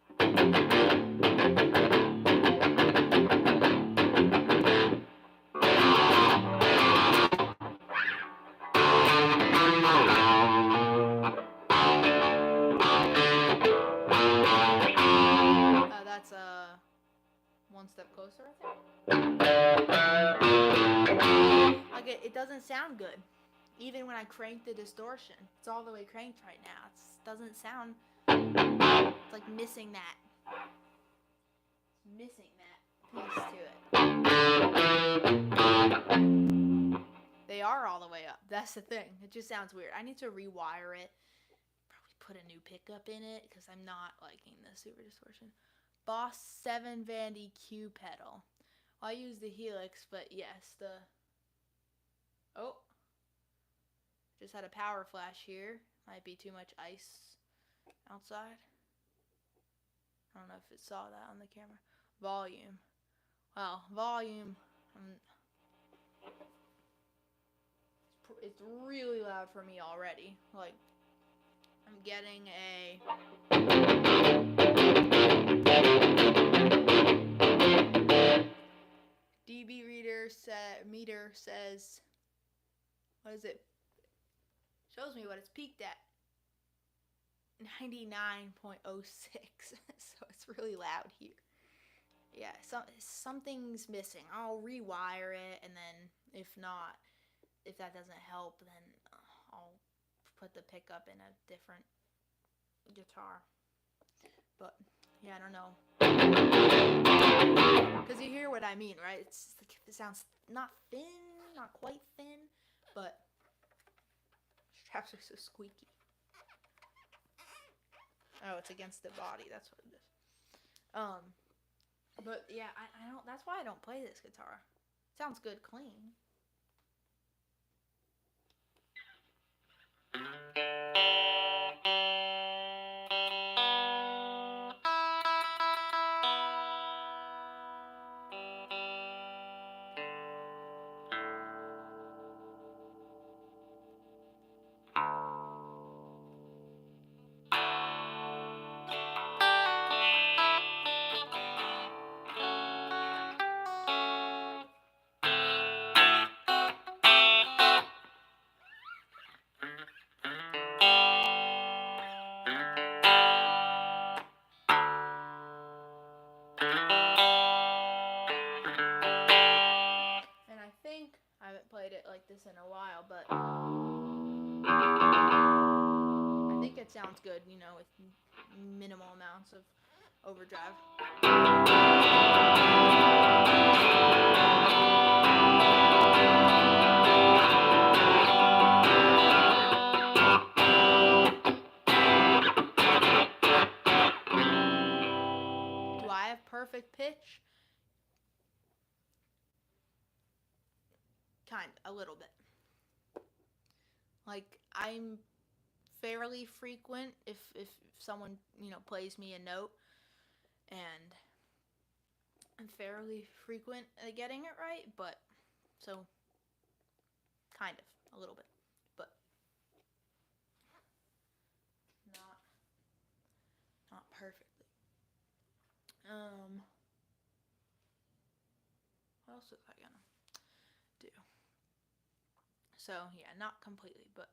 That's one step closer, I think. Like it doesn't sound good. Even when I crank the distortion. It's all the way cranked right now. It doesn't sound, it's like missing that. It's missing that piece to it. They are all the way up. That's the thing. It just sounds weird. I need to rewire it. Probably put a new pickup in it because I'm not liking the super distortion. Boss 7 Vandy Q pedal. Well, I use the Helix, but yes, just had a power flash here. Might be too much ice outside. I don't know if it saw that on the camera. Volume. Well, volume. It's really loud for me already. Like, I'm getting a... dB meter says, what is it? Shows me what it's peaked at. 99.06. So it's really loud here. Yeah, something's missing. I'll rewire it, and then if that doesn't help, then I'll put the pickup in a different guitar. But yeah, I don't know. Because you hear what I mean, right? It's like, it sounds not thin, not quite thin, but straps are so squeaky. Oh, it's against the body. That's what it is. But yeah, I don't. That's why I don't play this guitar. It sounds good, clean. This in a while, but I think it sounds good, you know, with minimal amounts of overdrive. Do I have perfect pitch? A little bit. Like, I'm fairly frequent if someone, you know, plays me a note, and I'm fairly frequent at getting it right, but so kind of a little bit, but not perfectly. What else was I gonna do? So yeah, not completely, but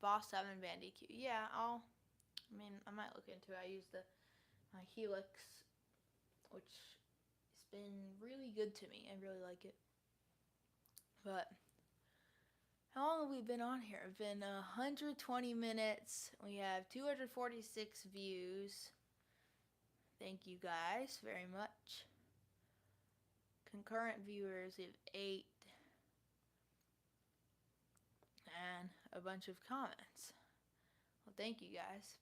Boss 7 Vandy Q. Yeah, I might look into it. I use my Helix, which has been really good to me. I really like it. But how long have we been on here? It's been 120 minutes. We have 246 views. Thank you guys very much. Concurrent viewers, we have 8. And a bunch of comments. Well, thank you guys.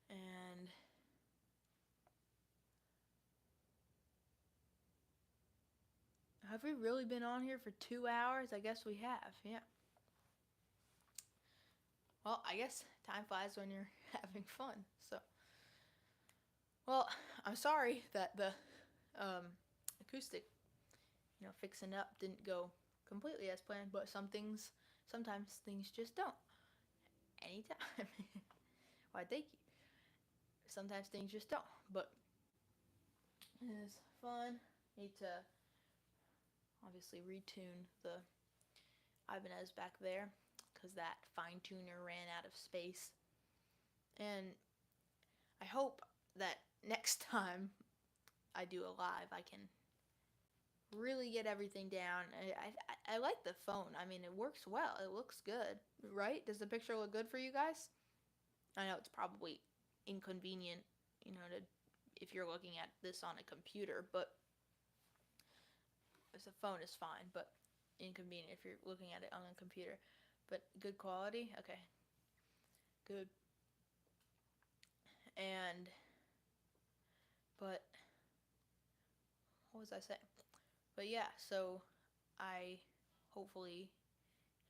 And have we really been on here for 2 hours? I guess we have, yeah. Well, I guess time flies when you're having fun. So, Well, I'm sorry that the acoustic, fixing up didn't go completely as planned, but sometimes things just don't. Anytime. Why, thank you. Sometimes things just don't, but it's fun. Need to obviously retune the Ibanez back there because that fine tuner ran out of space. And I hope that next time I do a live, I can really get everything down. I like the phone. I mean, it works well. It looks good, right? Does the picture look good for you guys? I know it's probably inconvenient, if you're looking at this on a computer, but the phone is fine, but inconvenient if you're looking at it on a computer. But good quality? Okay. Good. But what was I saying? But yeah, so I hopefully,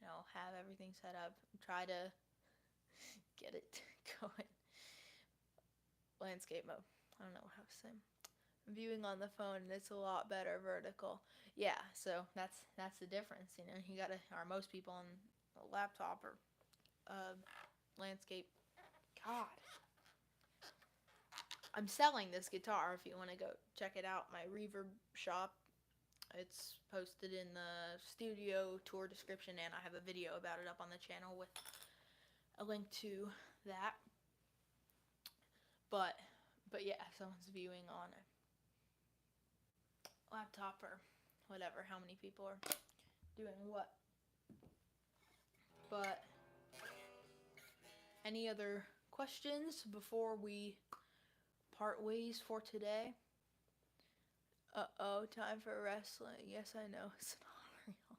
have everything set up, try to get it going. Landscape mode. I don't know how to say. Viewing on the phone, it's a lot better vertical. Yeah, so that's the difference. You gotta, or most people on a laptop or landscape. God, I'm selling this guitar. If you want to go check it out, my reverb shop. It's posted in the studio tour description, and I have a video about it up on the channel with a link to that. But yeah, if someone's viewing on a laptop or whatever, how many people are doing what. But any other questions before we part ways for today? Uh-oh, time for wrestling. Yes, I know, it's not real.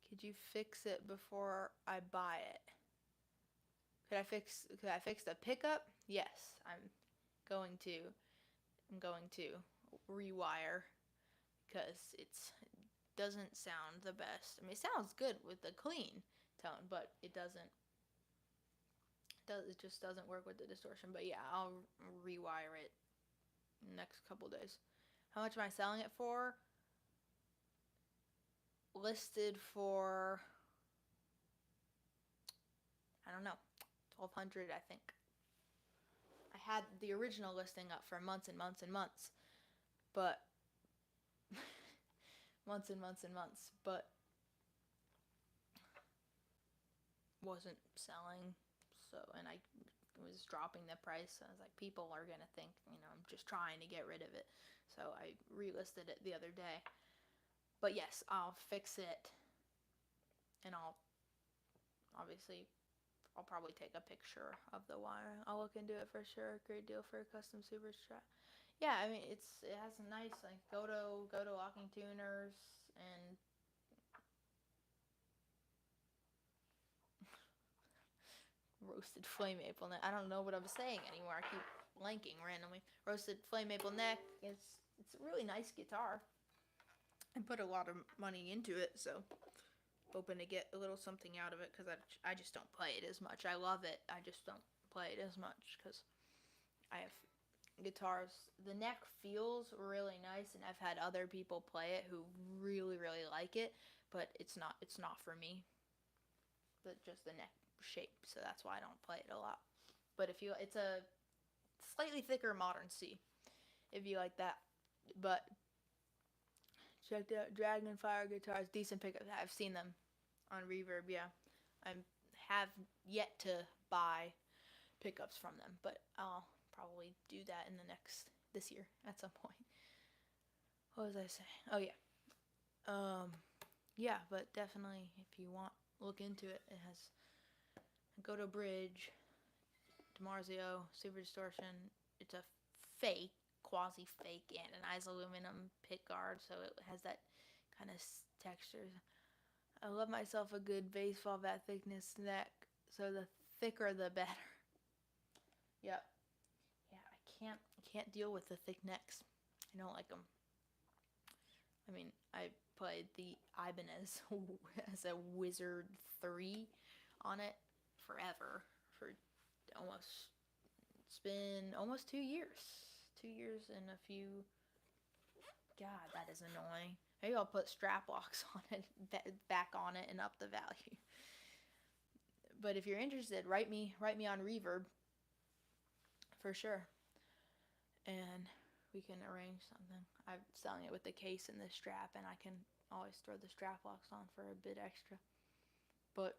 Could you fix it before I buy it? Could I fix the pickup? Yes, I'm going to rewire because it doesn't sound the best. I mean, it sounds good with the clean tone, but it just doesn't work with the distortion. But yeah, I'll rewire it next couple days. How much am I selling it for? Listed for, I don't know, $1,200, I think. I had the original listing up for months and months and months, but months and months and months, but wasn't selling. So, and I was dropping the price. I was like, people are gonna think, I'm just trying to get rid of it. So I relisted it the other day. But yes, I'll fix it, and I'll probably take a picture of the wire. I'll look into it for sure. Great deal for a custom super strap. Yeah, I mean, it has a nice, like, go to Locking Tuners and roasted flame maple neck. I don't know what I'm saying anymore. I keep blanking randomly. Roasted flame maple neck. It's a really nice guitar. I put a lot of money into it, so hoping to get a little something out of it because I just don't play it as much. I love it. I just don't play it as much because I have guitars. The neck feels really nice, and I've had other people play it who really, really like it, but it's not for me. Just the neck shape, so that's why I don't play it a lot. But it's a slightly thicker modern C, if you like that. But checked out Dragonfire guitars, decent pickups. I've seen them on Reverb. Yeah, I have yet to buy pickups from them, but I'll probably do that in this year at some point. What was I saying? Oh yeah. Yeah, but definitely if you want, look into it. It has Goto Bridge, DiMarzio, Super Distortion. It's a fake, quasi-fake anodized aluminum pick guard, so it has that kind of texture. I love myself a good baseball bat thickness neck, so the thicker the better. Yep. Yeah, I can't deal with the thick necks. I don't like them. I mean, I played the Ibanez as a Wizard 3 on it forever, for almost, it's been almost 2 years. 2 years and a few. God, that is annoying. Maybe I'll put strap locks on it, back on it, and up the value. But if you're interested, write me on Reverb for sure, and we can arrange something. I'm selling it with the case and the strap, and I can always throw the strap locks on for a bit extra. But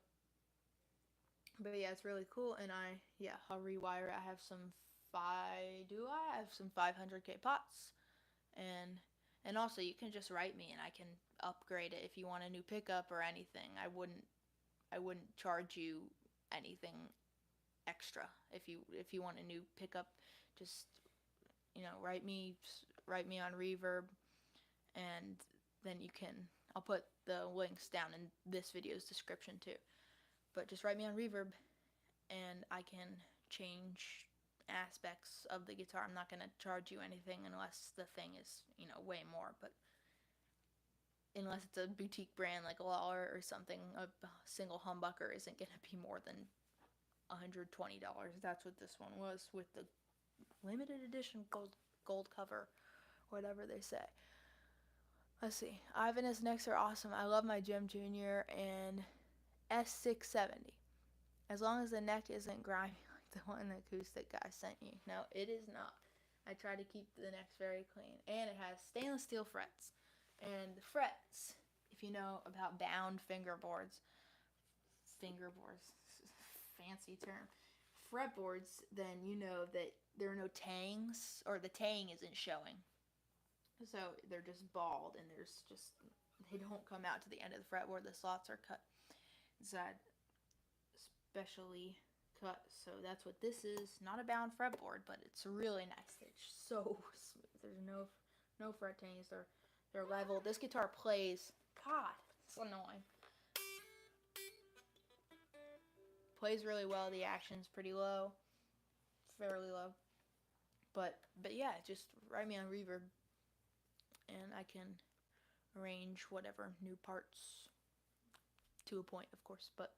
yeah, it's really cool, and I'll rewire it. I have some 500K pots, and also you can just write me and I can upgrade it if you want a new pickup or anything. I wouldn't charge you anything extra if you want a new pickup. Just write me on Reverb, and then I'll put the links down in this video's description too. But just write me on Reverb, and I can change aspects of the guitar. I'm not going to charge you anything unless the thing is, way more. But unless it's a boutique brand like Lawler or something, a single humbucker isn't going to be more than $120. That's what this one was, with the limited edition gold cover, whatever they say. Let's see. Ibanez necks are awesome. I love my Gem Jr. and S670. As long as the neck isn't grimy like the one the acoustic guy sent you. No, it is not. I try to keep the necks very clean. And it has stainless steel frets. And the frets, if you know about bound fingerboards, fancy term, fretboards, then you know that there are no tangs, or the tang isn't showing. So they're just bald, and they don't come out to the end of the fretboard. The slots are cut inside, specially cut. So that's what this is. Not a bound fretboard, but it's really nice. It's so smooth. There's no fret tangs. They're level. This guitar plays. God, it's annoying. Plays really well. The action's pretty low, fairly low. But yeah, just write me on Reverb, and I can arrange whatever new parts, to a point, of course. But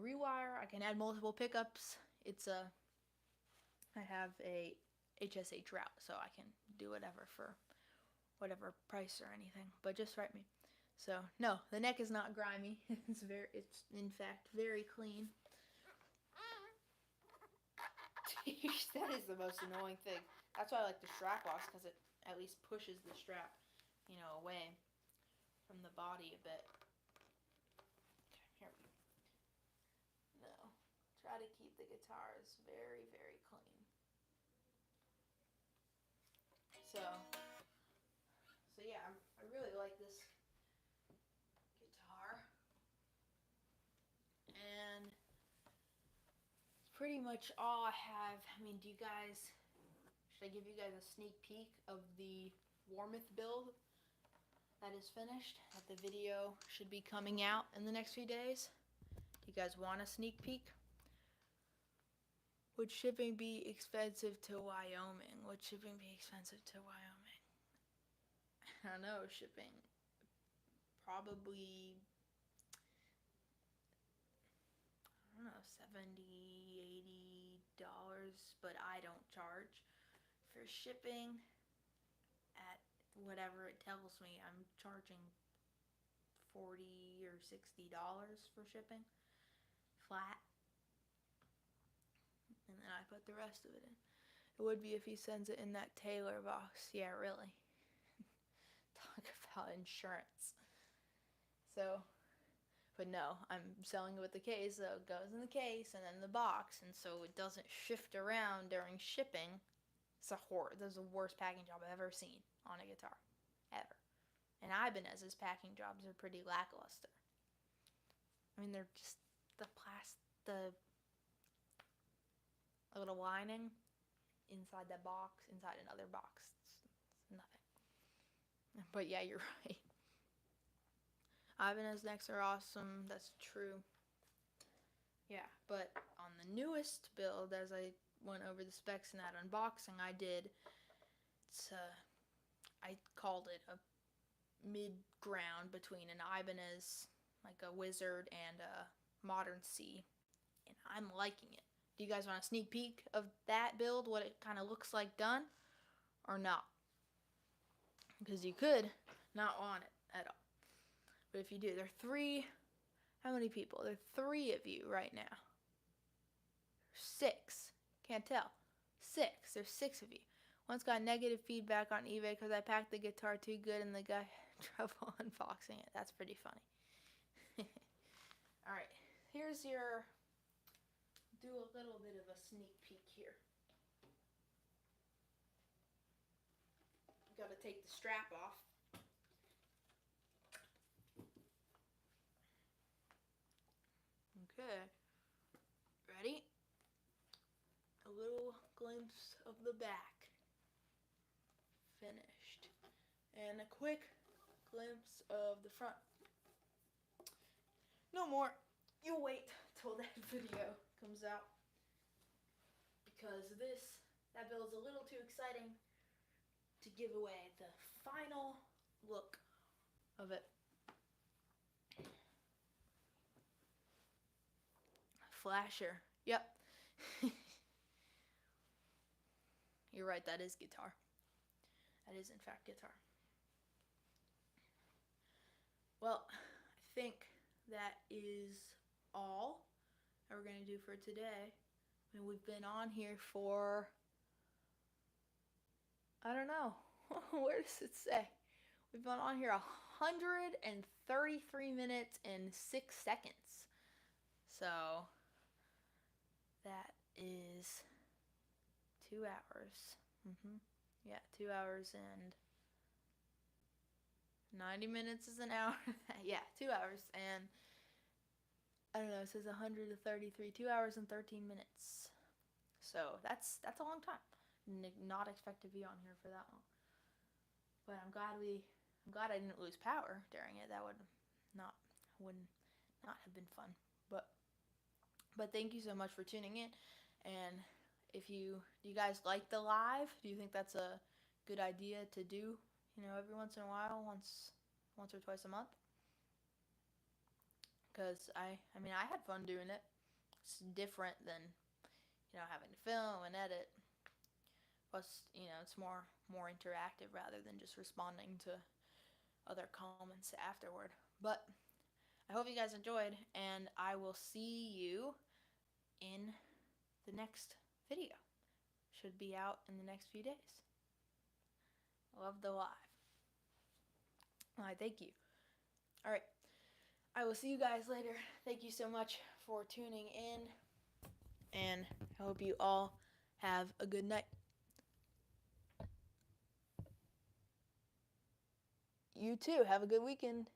rewire. I can add multiple pickups. I have a HSH route, so I can do whatever for whatever price or anything. But just write me. So no, the neck is not grimy. It's in fact very clean. That is the most annoying thing. That's why I like the strap locks, because it at least pushes the strap, away from the body a bit. Okay, here we go. No, try to keep the guitars very, very clean. So yeah, I really like this guitar, and it's pretty much all I have. I mean, should I give you guys a sneak peek of the Warmouth build that is finished? That the video should be coming out in the next few days. Do you guys want a sneak peek? Would shipping be expensive to Wyoming? Would shipping be expensive to Wyoming? I don't know, shipping probably, I don't know, $70, $80, but I don't charge for shipping. At whatever it tells me, I'm charging $40 or $60 for shipping, flat, and then I put the rest of it in. It would be if he sends it in that Taylor box. Yeah, really. Talk about insurance. So, but no, I'm selling it with the case, so it goes in the case and then the box, and so it doesn't shift around during shipping. It's a horror. This is the worst packing job I've ever seen on a guitar, ever. And Ibanez's packing jobs are pretty lackluster. I mean, they're just the little lining inside that box, inside another box. It's nothing. But yeah, you're right. Ibanez necks are awesome. That's true. Yeah, but on the newest build, as I went over the specs in that unboxing I did, I called it a mid-ground between an Ibanez, like a Wizard, and a Modern C, and I'm liking it. Do you guys want a sneak peek of that build, what it kind of looks like done, or not? Because you could not want it at all. But if you do, there are 3, how many people? There are 3 of you right now. 6, can't tell. 6, there's 6 of you. Once got negative feedback on eBay because I packed the guitar too good and the guy had trouble unboxing it. That's pretty funny. Alright, here's your, do a little bit of a sneak peek here. Got to take the strap off. Okay, ready? A little glimpse of the back. Finished. And a quick glimpse of the front. No more. You'll wait till that video comes out. Because that build's a little too exciting to give away the final look of it. Flasher. Yep. You're right, that is guitar. That is in fact guitar. Well, I think that is all that we're going to do for today. I mean, we've been on here for, I don't know, where does it say? We've been on here 133 minutes and 6 seconds. So that is 2 hours. Yeah, 2 hours and 90 minutes is an hour. Yeah, 2 hours and I don't know, it says 133, 2 hours and 13 minutes. So that's a long time. Not expect to be on here for that long. But I'm glad I didn't lose power during it. That would not have been fun. But thank you so much for tuning in. And if do you guys like the live? Do you think that's a good idea to do, every once in a while, once or twice a month? Because I had fun doing it. It's different than, having to film and edit. Plus, it's more interactive rather than just responding to other comments afterward. But I hope you guys enjoyed, and I will see you in the next video. Should be out in the next few days. Love the live. Alright, thank you. Alright, I will see you guys later. Thank you so much for tuning in, and I hope you all have a good night. You too. Have a good weekend.